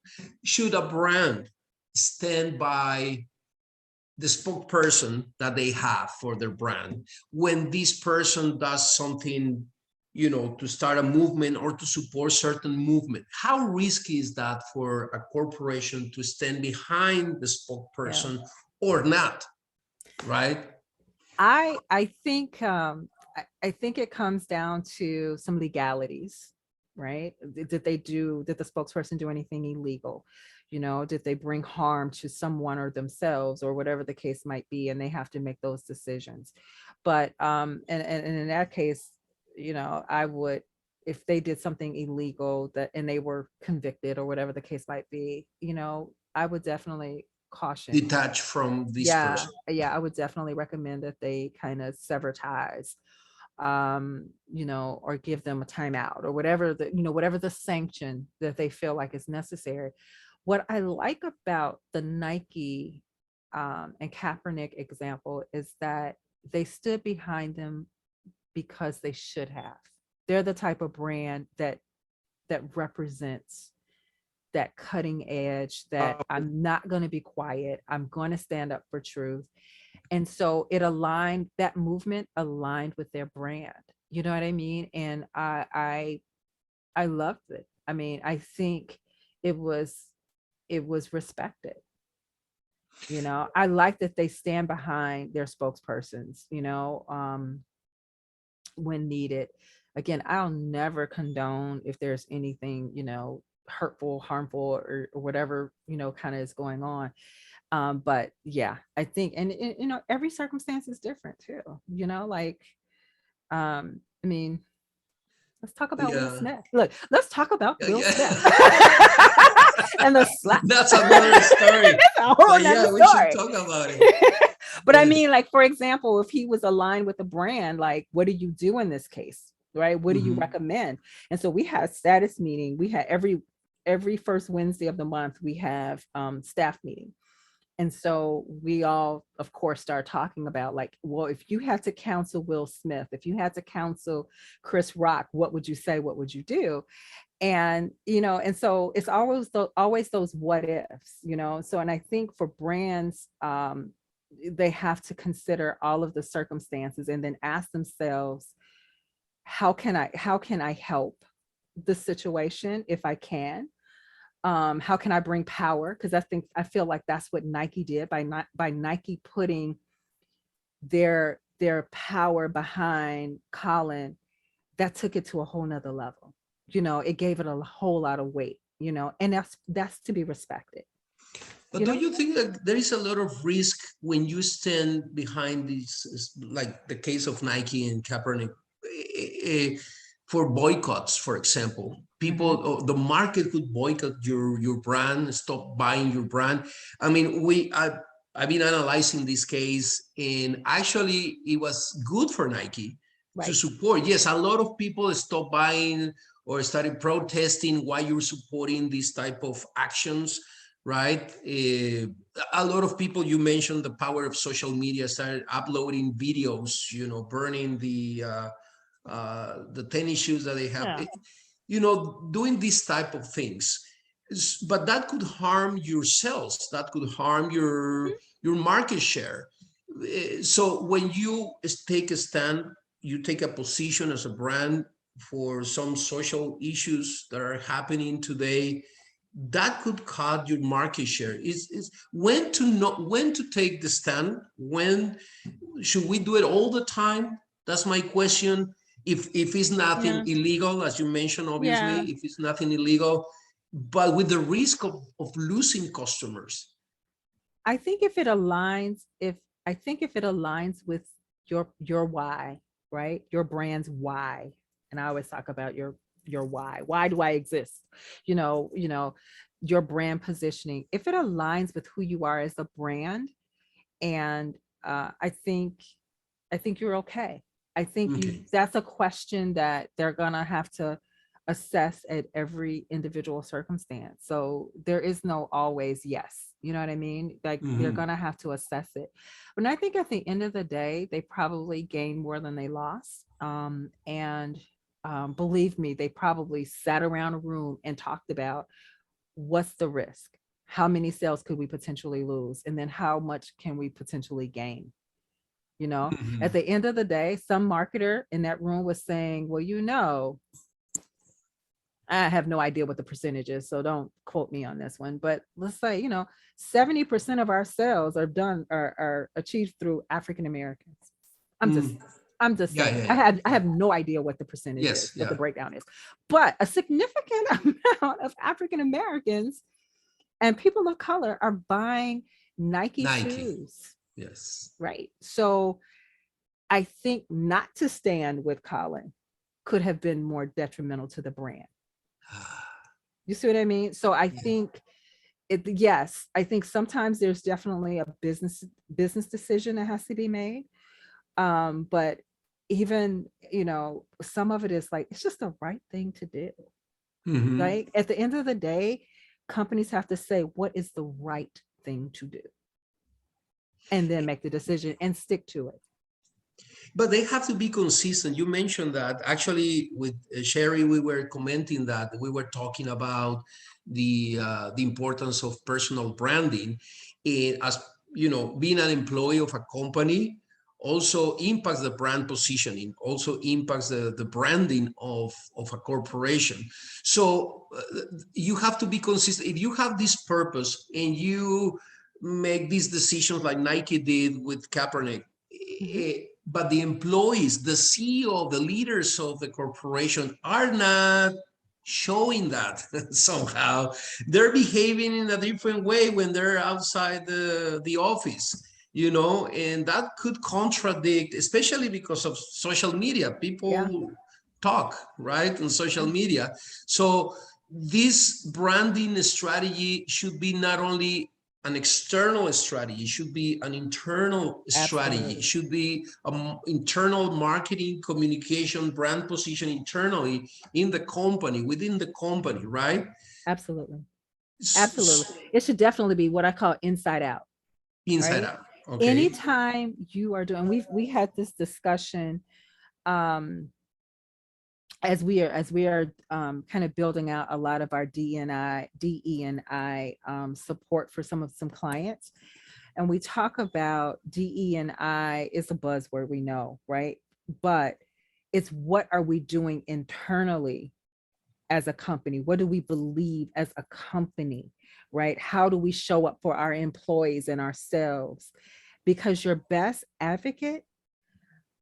should a brand stand by the spokesperson that they have for their brand when this person does something, to start a movement or to support certain movement? How risky is that for a corporation to stand behind the spokesperson or not? Right? I think it comes down to some legalities, right? Did the spokesperson do anything illegal? Did they bring harm to someone or themselves, or whatever the case might be, and they have to make those decisions. But and in that case, I would, if they did something illegal and they were convicted or whatever the case might be, I would definitely caution, detach from this person. I would definitely recommend that they kind of sever ties, or give them a timeout, or whatever the sanction that they feel like is necessary. What I like about the Nike and Kaepernick example is that they stood behind them because they should have. They're the type of brand that represents that cutting edge, that I'm not going to be quiet. I'm going to stand up for truth. And so that movement aligned with their brand. You know what I mean? And I loved it. I mean, I think it was respected. I like that they stand behind their spokespersons, when needed. Again, I'll never condone if there's anything, hurtful, harmful, or whatever, kind of is going on. But yeah, I think, and every circumstance is different too, I mean, let's talk about Will Smith. Look, let's talk about Will Smith. And the slap. That's another story. That's a whole nother we story. should talk about it. But I mean, like, for example, if he was aligned with the brand, like, what do you do in this case, right? What do you recommend? And so we had status meeting. We had every first Wednesday of the month, we have staff meeting. And so we all, of course, start talking about, like, well, if you had to counsel Will Smith, if you had to counsel Chris Rock, what would you say? What would you do? And, and so it's always those what ifs, so, and I think for brands, they have to consider all of the circumstances and then ask themselves, how can I help the situation if I can? How can I bring power? Because I feel like that's what Nike did by Nike putting their power behind Colin. That took it to a whole nother level. It gave it a whole lot of weight. And that's to be respected. But don't you think that there is a lot of risk when you stand behind these, like the case of Nike and Kaepernick, for boycotts, for example? People, the market could boycott your brand, stop buying your brand. I mean, I've been analyzing this case, and actually it was good for Nike to support. Yes, a lot of people stopped buying or started protesting why you're supporting these type of actions, right? A lot of people, you mentioned the power of social media, started uploading videos, burning the tennis shoes that they have, doing these type of things. But that could harm your sales. That could harm your market share. So when you take a stand, you take a position as a brand for some social issues that are happening today, that could cut your market share. Is when to take the stand. When should we do it all the time? That's my question. If it's nothing illegal, as you mentioned, obviously, if it's nothing illegal, but with the risk of losing customers. I think if it aligns, with your why, right? Your brand's why. And I always talk about your why. Why do I exist? Your brand positioning. If it aligns with who you are as a brand, and I think you're okay. I think that's a question that they're gonna have to assess at every individual circumstance. So there is no always yes. You know what I mean? Like they're gonna have to assess it. But I think at the end of the day, they probably gained more than they lost. And believe me, they probably sat around a room and talked about what's the risk? How many sales could we potentially lose? And then how much can we potentially gain? At the end of the day, some marketer in that room was saying, well, I have no idea what the percentage is, so don't quote me on this one. But let's say, 70% of our sales are achieved through African Americans. I'm just saying. I have no idea what the percentage is, what the breakdown is. But a significant amount of African Americans and people of color are buying Nike shoes. Yes. Right. So I think not to stand with Colin could have been more detrimental to the brand. You see what I mean? So I think I think sometimes there's definitely a business decision that has to be made. But even, some of it is like, it's just the right thing to do. Like at the end of the day, companies have to say, what is the right thing to do? And then make the decision and stick to it. But they have to be consistent. You mentioned that actually with Sherry, we were commenting that we were talking about the importance of personal branding. As being an employee of a company also impacts the brand positioning, also impacts the branding of a corporation. So you have to be consistent. If you have this purpose and you make these decisions like Nike did with Kaepernick, but the employees, the CEO, the leaders of the corporation are not showing that somehow. They're behaving in a different way when they're outside the office, and that could contradict, especially because of social media. People talk, right, on social media. So this branding strategy should be not only an external strategy, should be an internal strategy. It should be internal marketing, communication, brand position internally in the company, within the company, right? Absolutely. It should definitely be what I call inside out. Inside out. Okay. Anytime you are doing, we had this discussion as we are kind of building out a lot of our DE&I support for some clients. And we talk about DE&I is a buzzword, we know, right? But it's what are we doing internally as a company? What do we believe as a company, right? How do we show up for our employees and ourselves? Because your best advocate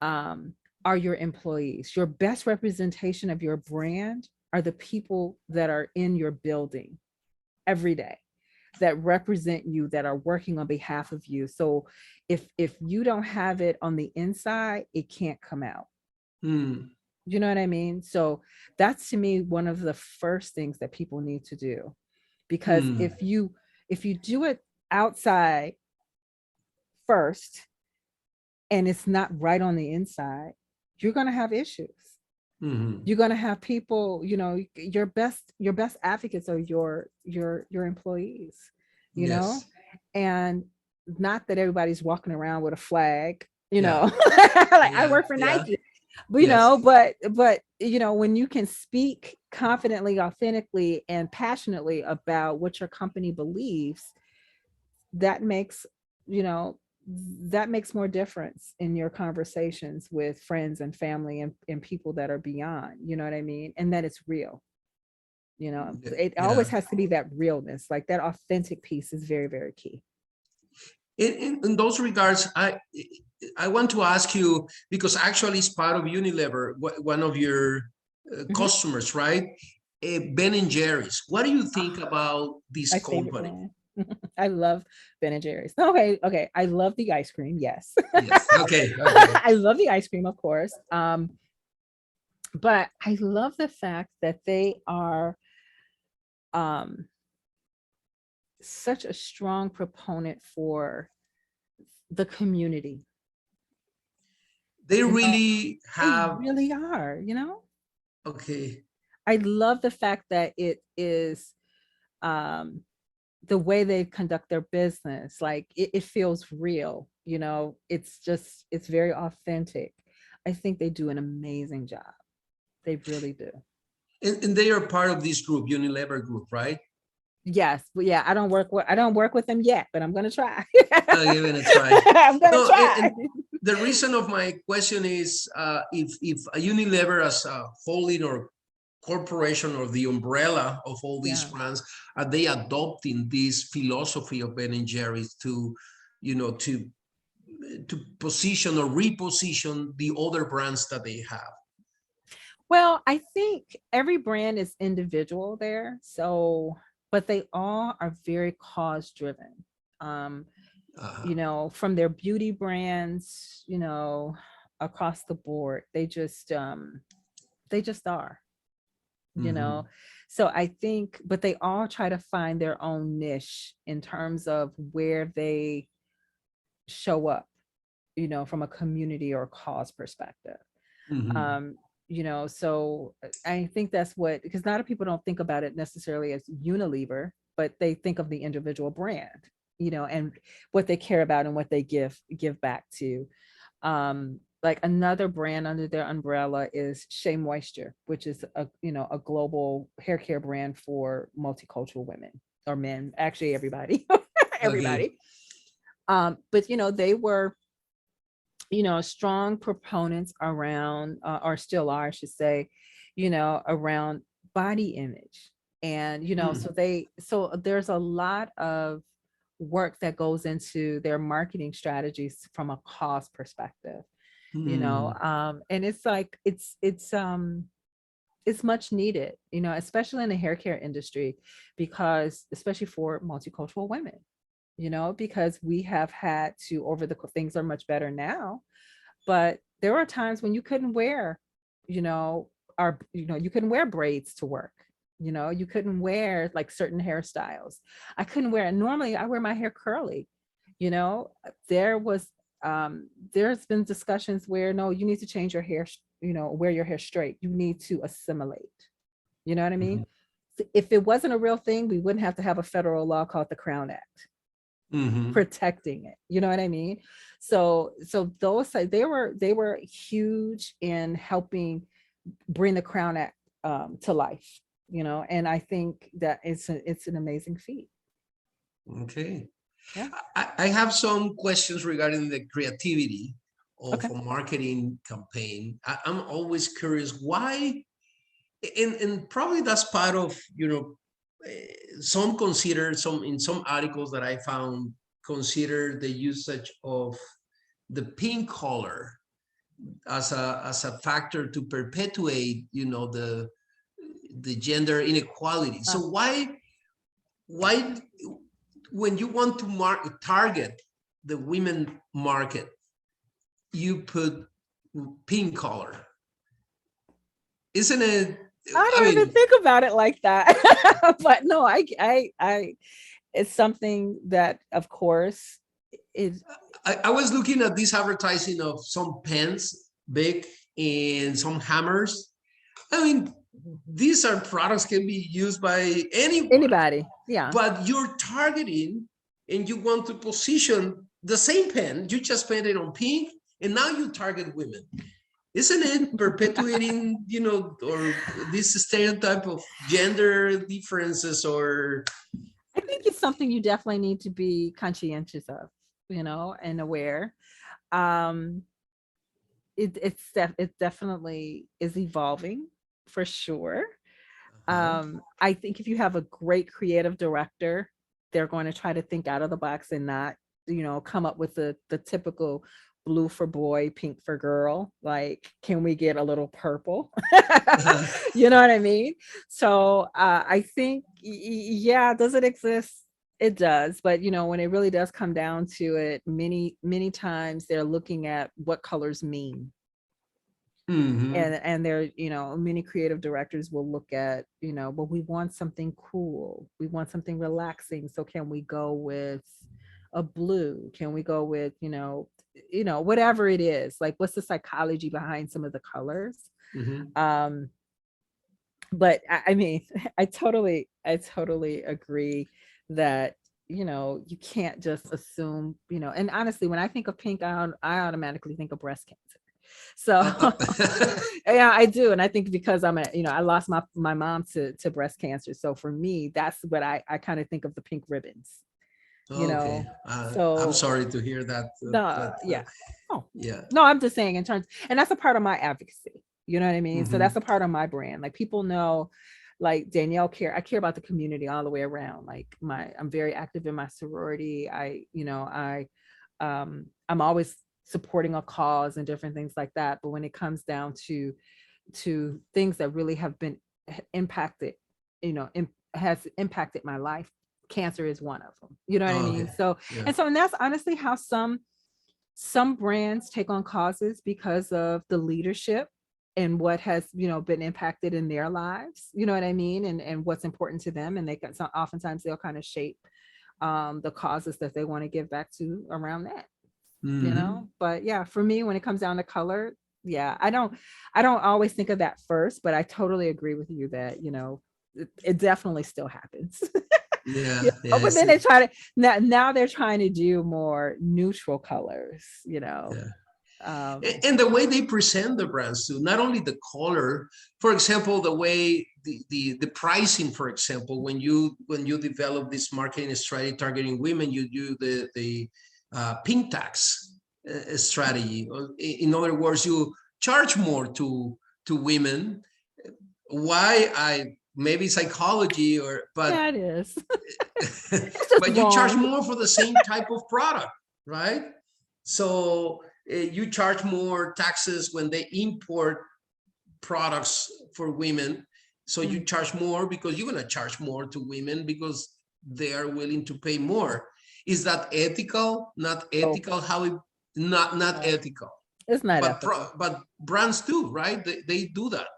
are your employees. Your best representation of your brand are the people that are in your building every day, that represent you, that are working on behalf of you. So if you don't have it on the inside, it can't come out. You know what I mean? So that's, to me, one of the first things that people need to do. Because if you do it outside first and it's not right on the inside, you're going to have issues. Mhm. You're going to have people, your best advocates are your employees, Yes. and not that everybody's walking around with a flag, Yeah. like I Yeah. work for Yeah. Nike, but, Yes. but when you can speak confidently, authentically, and passionately about what your company believes, that makes, more difference in your conversations with friends and family and people that are beyond, you know what I mean? And that it's real. It always Yeah. has to be that realness, like that authentic piece is very, very key. In those regards, I want to ask you, because actually it's part of Unilever, one of your customers, right? Ben and Jerry's. What do you think about this My favorite company? brand. I love Ben and Jerry's. Okay. I love the ice cream. Yes. Yes. Okay. Okay. I love the ice cream, of course. But I love the fact that they are such a strong proponent for the community. They You know, really they have. really are, Okay. I love the fact that it is the way they conduct their business. Like it feels real, it's very authentic. I think they do an amazing job. They really do. And they are part of this group, Unilever group, right? Yes, but yeah, I don't work with them yet, but I'm gonna try. I'll give it a try. I'm gonna No, try. the reason of my question is if a Unilever as a holding or corporation or the umbrella of all these Yeah. brands, are they adopting this philosophy of Ben and Jerry's to position or reposition the other brands that they have? Well, I think every brand is individual there. So, but they all are very cause driven. From their beauty brands, across the board, they just are, Mhm. So I think, but they all try to find their own niche in terms of where they show up, from a community or cause perspective. Mhm. So I think that's what, because a lot of people don't think about it necessarily as Unilever, but they think of the individual brand, and what they care about and what they give back to. Like another brand under their umbrella is Shea Moisture, which is a global hair care brand for multicultural women or men, actually everybody, Okay. everybody. But they were strong proponents around, or still are, I should say, around body image. And, so there's a lot of work that goes into their marketing strategies from a cost perspective, and it's like, it's much needed, especially in the hair care industry, because especially for multicultural women, because we have had to, things are much better now, but there were times when you couldn't wear, you couldn't wear braids to work. You couldn't wear like certain hairstyles. I couldn't wear it. Normally I wear my hair curly. There was, there's been discussions where, no, you need to change your hair, wear your hair straight. You need to assimilate. You know what I mean? Mhm. If it wasn't a real thing, we wouldn't have to have a federal law called the Crown Act Mhm. protecting it. You know what I mean? So those, they were huge in helping bring the Crown Act to life, and I think that it's an amazing feat. Okay. Yeah. I have some questions regarding the creativity of Okay. a marketing campaign. I'm always curious why, and probably that's part of, some consider, in some articles that I found, consider the usage of the pink color as a factor to perpetuate, the gender inequality. So why when you want to target the women market, you put pink color? Isn't it? I I don't even mean, think about it like that. But no, I it's something that, of course, I was looking at this advertising of some pens, big, and some hammers. I mean, these are products can be used by anyone. Anybody, yeah. But you're targeting and you want to position the same pen, you just painted on pink, and now you target women. Isn't it perpetuating, or this stereotype of gender differences? Or I think it's something you definitely need to be conscientious of, and aware. It definitely is evolving for sure. I think if you have a great creative director, they're going to try to think out of the box and not, come up with the typical blue for boy, pink for girl. Like, can we get a little purple? You know what I mean? So I think, yeah, does it exist? It does. But, when it really does come down to it, many, many times they're looking at what colors mean. And there, many creative directors will look at, well, we want something cool. We want something relaxing. So can we go with a blue? Can we go with, whatever it is? Like, what's the psychology behind some of the colors? But I mean, I totally agree that, you can't just assume, and honestly, when I think of pink, I automatically think of breast cancer. So yeah, I do. And I think because I lost my mom to breast cancer. So for me, that's what I kind of think of the pink ribbons, Okay. So I'm sorry to hear that. Yeah. Oh, yeah. No, I'm just saying and that's a part of my advocacy. You know what I mean? So that's a part of my brand. Like, people know, like, Danyele I care about the community all the way around. Like, I'm very active in my sorority. I'm always supporting a cause and different things like that. But when it comes down to things that really have been impacted, has impacted my life, cancer is one of them. You know what I mean? Okay. So, Yeah. and that's honestly how some brands take on causes, because of the leadership and what has, been impacted in their lives. You know what I mean? And what's important to them. And oftentimes they'll kind of shape the causes that they want to give back to around that. But yeah, for me, when it comes down to color, yeah, I don't always think of that first, but I totally agree with you that, it definitely still happens. Yeah. But then they try to now they're trying to do more neutral colors, Yeah. And the way they present the brands too, not only the color, for example, the way the pricing, for example, when you develop this marketing strategy targeting women, you do the pink tax strategy. In other words, you charge more to women. Why? Maybe psychology, but yeah, it is. but you charge more for the same type of product, right? So you charge more taxes when they import products for women. So you charge more because you're going to charge more to women because they are willing to pay more. Is that ethical? Not ethical? Not ethical. It's not but ethical. But brands do, right? They do that.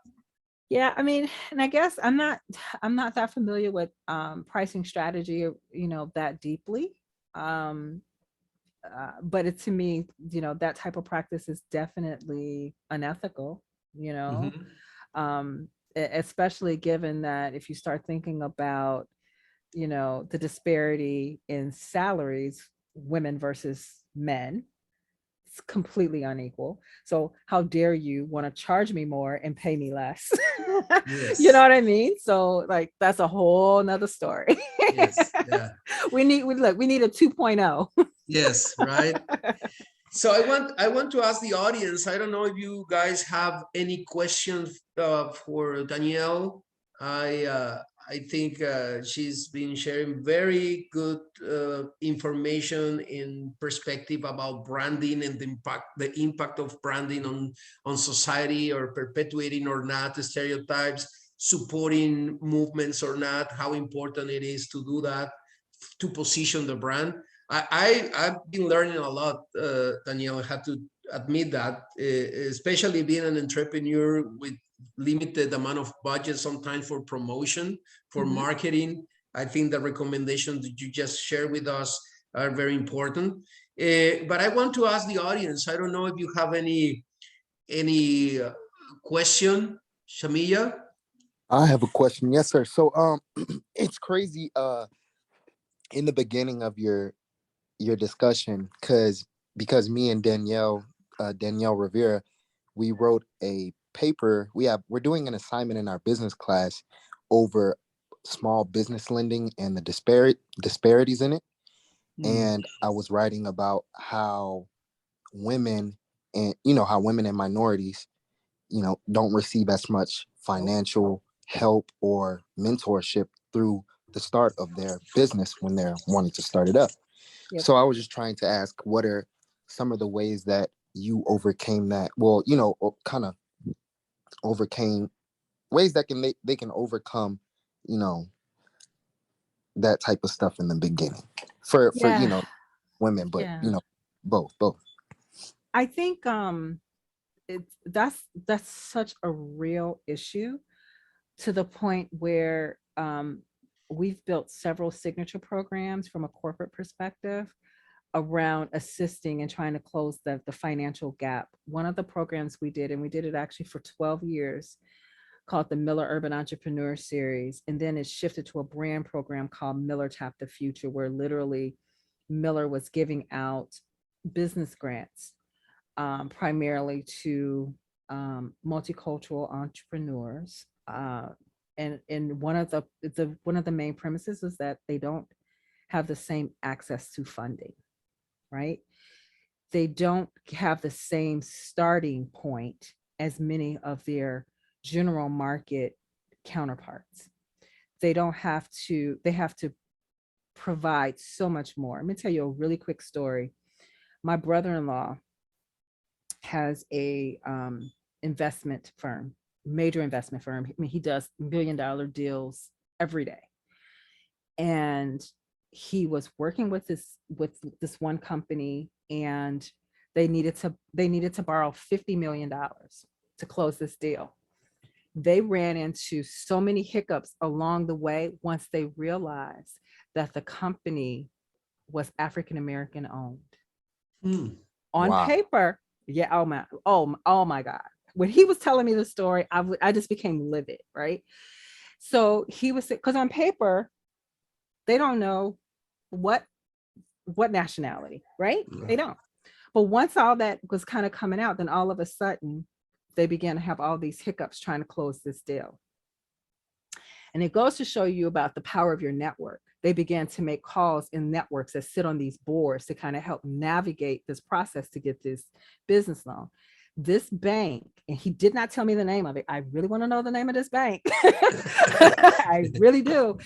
Yeah, I mean, and I guess I'm not that familiar with pricing strategy, that deeply. But to me, that type of practice is definitely unethical, especially given that if you start thinking about, the disparity in salaries, women versus men, it's completely unequal. So how dare you want to charge me more and pay me less? Yes. You know what I mean? So, like, that's a whole nother story. Yes. Yeah. we need a 2.0. Yes, right. So I want to ask the audience. I don't know if you guys have any questions for Danyele. I think she's been sharing very good information in perspective about branding and the impact of branding on society, or perpetuating or not the stereotypes, supporting movements or not, how important it is to do that, to position the brand. I've been learning a lot, Danyele. I have to admit that, especially being an entrepreneur with limited amount of budget sometimes for promotion, for marketing. I think the recommendation that you just shared with us are very important. But I want to ask the audience, I don't know if you have any question, Shamia? I have a question. Yes, sir. So it's crazy in the beginning of your discussion because me and Danielle Rivera, we wrote a paper. We're doing an assignment in our business class over small business lending and the disparities in it. And I was writing about how women how women and minorities, don't receive as much financial help or mentorship through the start of their business when they're wanting to start it up. Yep. So I was just trying to ask, what are some of the ways that you overcame that? Well, kind of overcame ways that they can overcome, you know, that type of stuff in the beginning for Yeah. women, but Yeah. both. I think that's such a real issue, to the point where we've built several signature programs from a corporate perspective around assisting and trying to close the financial gap. One of the programs we did, and we did it actually for 12 years, called the Miller Urban Entrepreneur Series. And then it shifted to a brand program called Miller Tap the Future, where literally Miller was giving out business grants primarily to multicultural entrepreneurs. And one of the main premises is that they don't have the same access to funding, right? They don't have the same starting point as many of their general market counterparts. They have to provide so much more. Let me tell you a really quick story. My brother-in-law has a investment firm, major investment firm. I mean, he does $1 billion deals every day. And he was working with this one company, and they needed to borrow $50 million to close this deal. They ran into so many hiccups along the way once they realized that the company was African American owned. On Wow. paper, yeah. Oh my God. When he was telling me the story, I just became livid, right? So he was, because on paper, they don't know what nationality, right? They don't. But once all that was kind of coming out, then all of a sudden they began to have all these hiccups trying to close this deal. And it goes to show you about the power of your network. They began to make calls in networks that sit on these boards to kind of help navigate this process to get this business loan. This bank, and he did not tell me the name of it. I really want to know the name of this bank. I really do.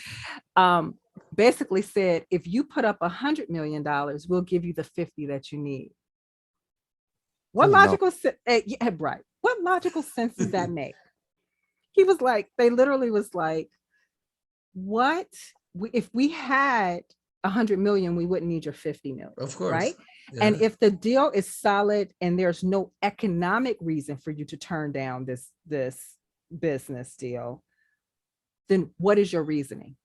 Basically said, if you put up $100 million, we'll give you the 50 that you need. What logical sense? Yeah, right. What logical sense does that make? He was like, they literally was like, what? If we had 100 million, we wouldn't need your 50 million. Of course. Right. Yeah. And if the deal is solid and there's no economic reason for you to turn down this business deal, then what is your reasoning?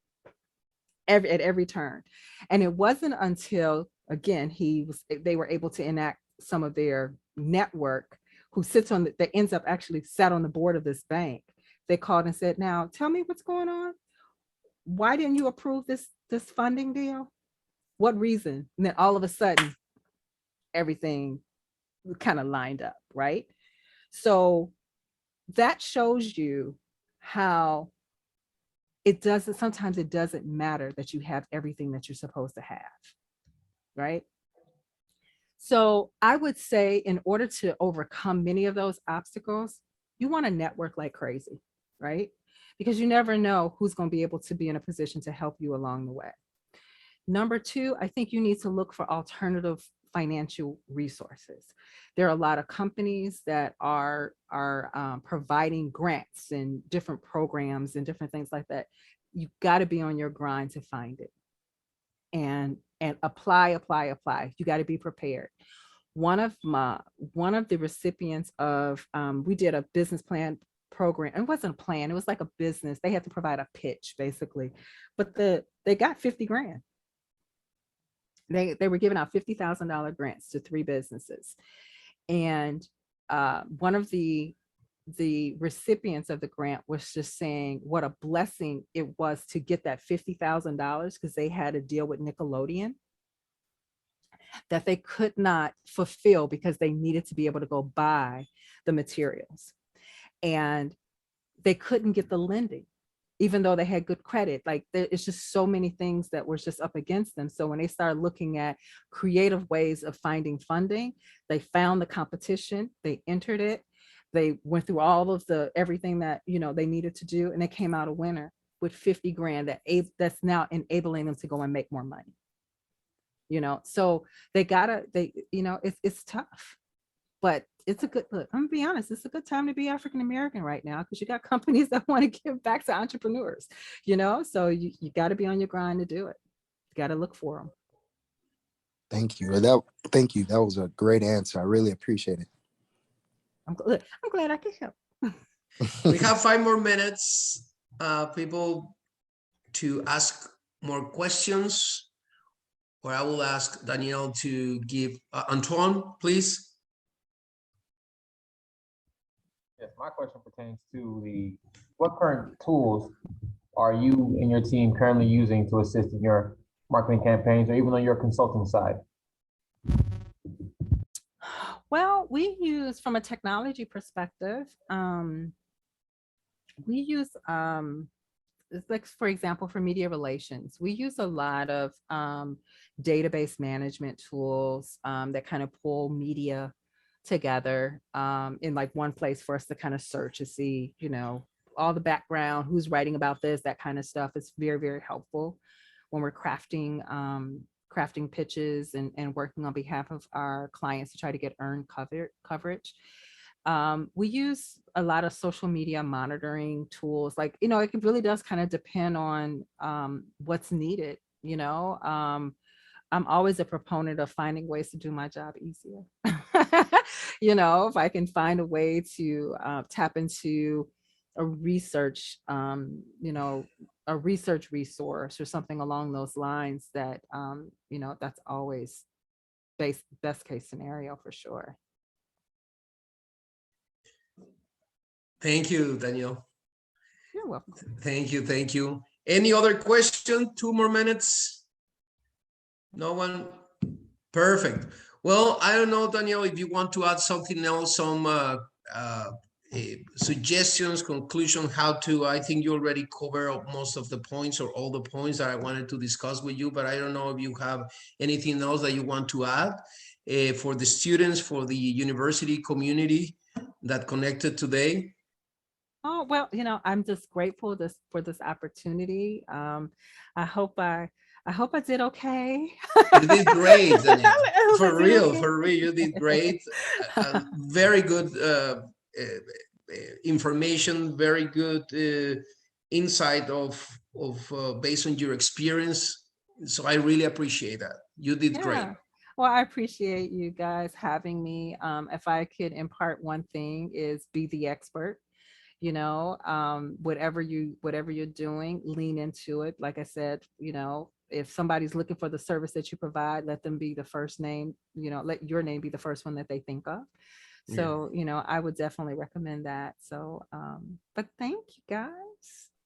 At every turn. And it wasn't until, again, they were able to enact some of their network, who sits on that ends up actually sat on the board of this bank. They called and said, now tell me what's going on. Why didn't you approve this funding deal? What reason? And then all of a sudden, everything kind of lined up, right? So that shows you how sometimes it doesn't matter that you have everything that you're supposed to have, right? So I would say, in order to overcome many of those obstacles, you want to network like crazy, right? Because you never know who's going to be able to be in a position to help you along the way. Number two, I think you need to look for alternative financial resources. There are a lot of companies that are providing grants and different programs and different things like that. You've got to be on your grind to find it and apply. You got to be prepared. One of the recipients of, we did a business plan program. It wasn't a plan. It was like a business. They had to provide a pitch basically, but they got 50 grand. they were giving out $50,000 grants to 3 businesses. And one of the recipients of the grant was just saying what a blessing it was to get that $50,000 because they had a deal with Nickelodeon that they could not fulfill because they needed to be able to go buy the materials. And they couldn't get the lending, even though they had good credit. Like it's just so many things that were just up against them. So when they started looking at creative ways of finding funding, they found the competition, they entered it, they went through all of everything that, you know, they needed to do, and they came out a winner with 50 grand that's now enabling them to go and make more money. You know, so you know, it's tough, but it's a good, look, I'm gonna be honest, it's a good time to be African-American right now because you got companies that want to give back to entrepreneurs, you know, so you got to be on your grind to do it. You got to look for them. Thank you. Thank you. That was a great answer. I really appreciate it. I'm glad I could help. We have 5 more minutes, people, to ask more questions, or I will ask Danielle to give, Antoine, please. Yes, my question pertains to what current tools are you and your team currently using to assist in your marketing campaigns or even on your consulting side? Well, we use, from a technology perspective, we use, like, for example, for media relations, we use a lot of database management tools that kind of pull media together in like one place for us to kind of search to see, you know, all the background, who's writing about this, that kind of stuff. It's very, very helpful when we're crafting pitches and working on behalf of our clients to try to get earned coverage. We use a lot of social media monitoring tools. Like, you know, it really does kind of depend on what's needed, you know. I'm always a proponent of finding ways to do my job easier. You know, if I can find a way to tap into a research, you know, a research resource or something along those lines, that, you know, that's always best case scenario for sure. Thank you, Danielle. You're welcome. Thank you. Thank you. Any other question? 2 more minutes. No one? Perfect. Well, I don't know, Danielle, if you want to add something else, some suggestions, conclusion, how to, I think you already covered most of the points or all the points that I wanted to discuss with you, but I don't know if you have anything else that you want to add for the students, for the university community that connected today. Oh, well, you know, I'm just grateful for this opportunity. I hope I did okay. You did great, Danielle. For real, okay. for real, you did great. Very good information, very good insight of based on your experience. So I really appreciate that. You did great. Well, I appreciate you guys having me. If I could impart one thing, is be the expert. You know, whatever you're doing, lean into it. Like I said, you know, if somebody's looking for the service that you provide, let them be the first name, you know, let your name be the first one that they think of. So, you know, I would definitely recommend that. So, but thank you guys.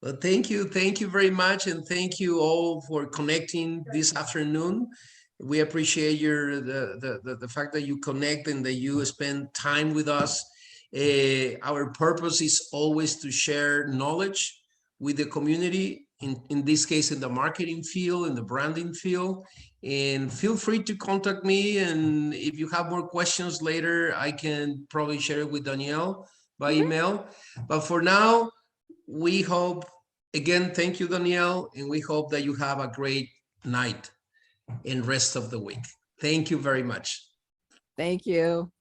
Well, thank you very much, and thank you all for connecting this afternoon. We appreciate the fact that you connect and that you spend time with us. Our purpose is always to share knowledge with the community, in this case, in the marketing field, in the branding field. And feel free to contact me. And if you have more questions later, I can probably share it with Danielle by email. But for now, we hope, again, thank you, Danielle, and we hope that you have a great night and rest of the week. Thank you very much. Thank you.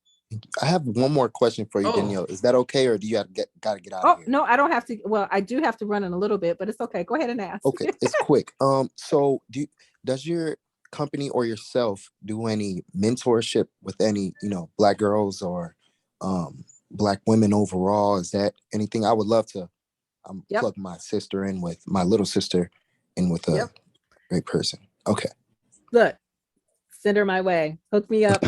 I have one more question for you, Danielle. Is that okay, or do you gotta get out of here? No, I don't have to. Well, I do have to run in a little bit, but it's okay. Go ahead and ask. Okay, it's quick. So does your company or yourself do any mentorship with any, you know, Black girls or Black women overall? Is that anything? I would love to plug my sister in with my little sister in with a great person. Okay. Look, send her my way. Hook me up.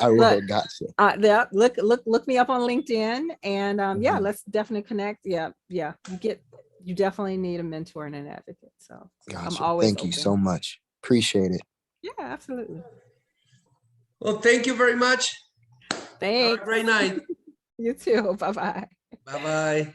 I will. Look, Gotcha. Yeah, look me up on LinkedIn, and yeah, Mhm. let's definitely connect. Yeah. You definitely need a mentor and an advocate. So I'm Gotcha. always Thank you open. so much. Appreciate it. Yeah, absolutely. Well, thank you very much. Have Thanks. a great night. You too. Bye-bye. Bye-bye.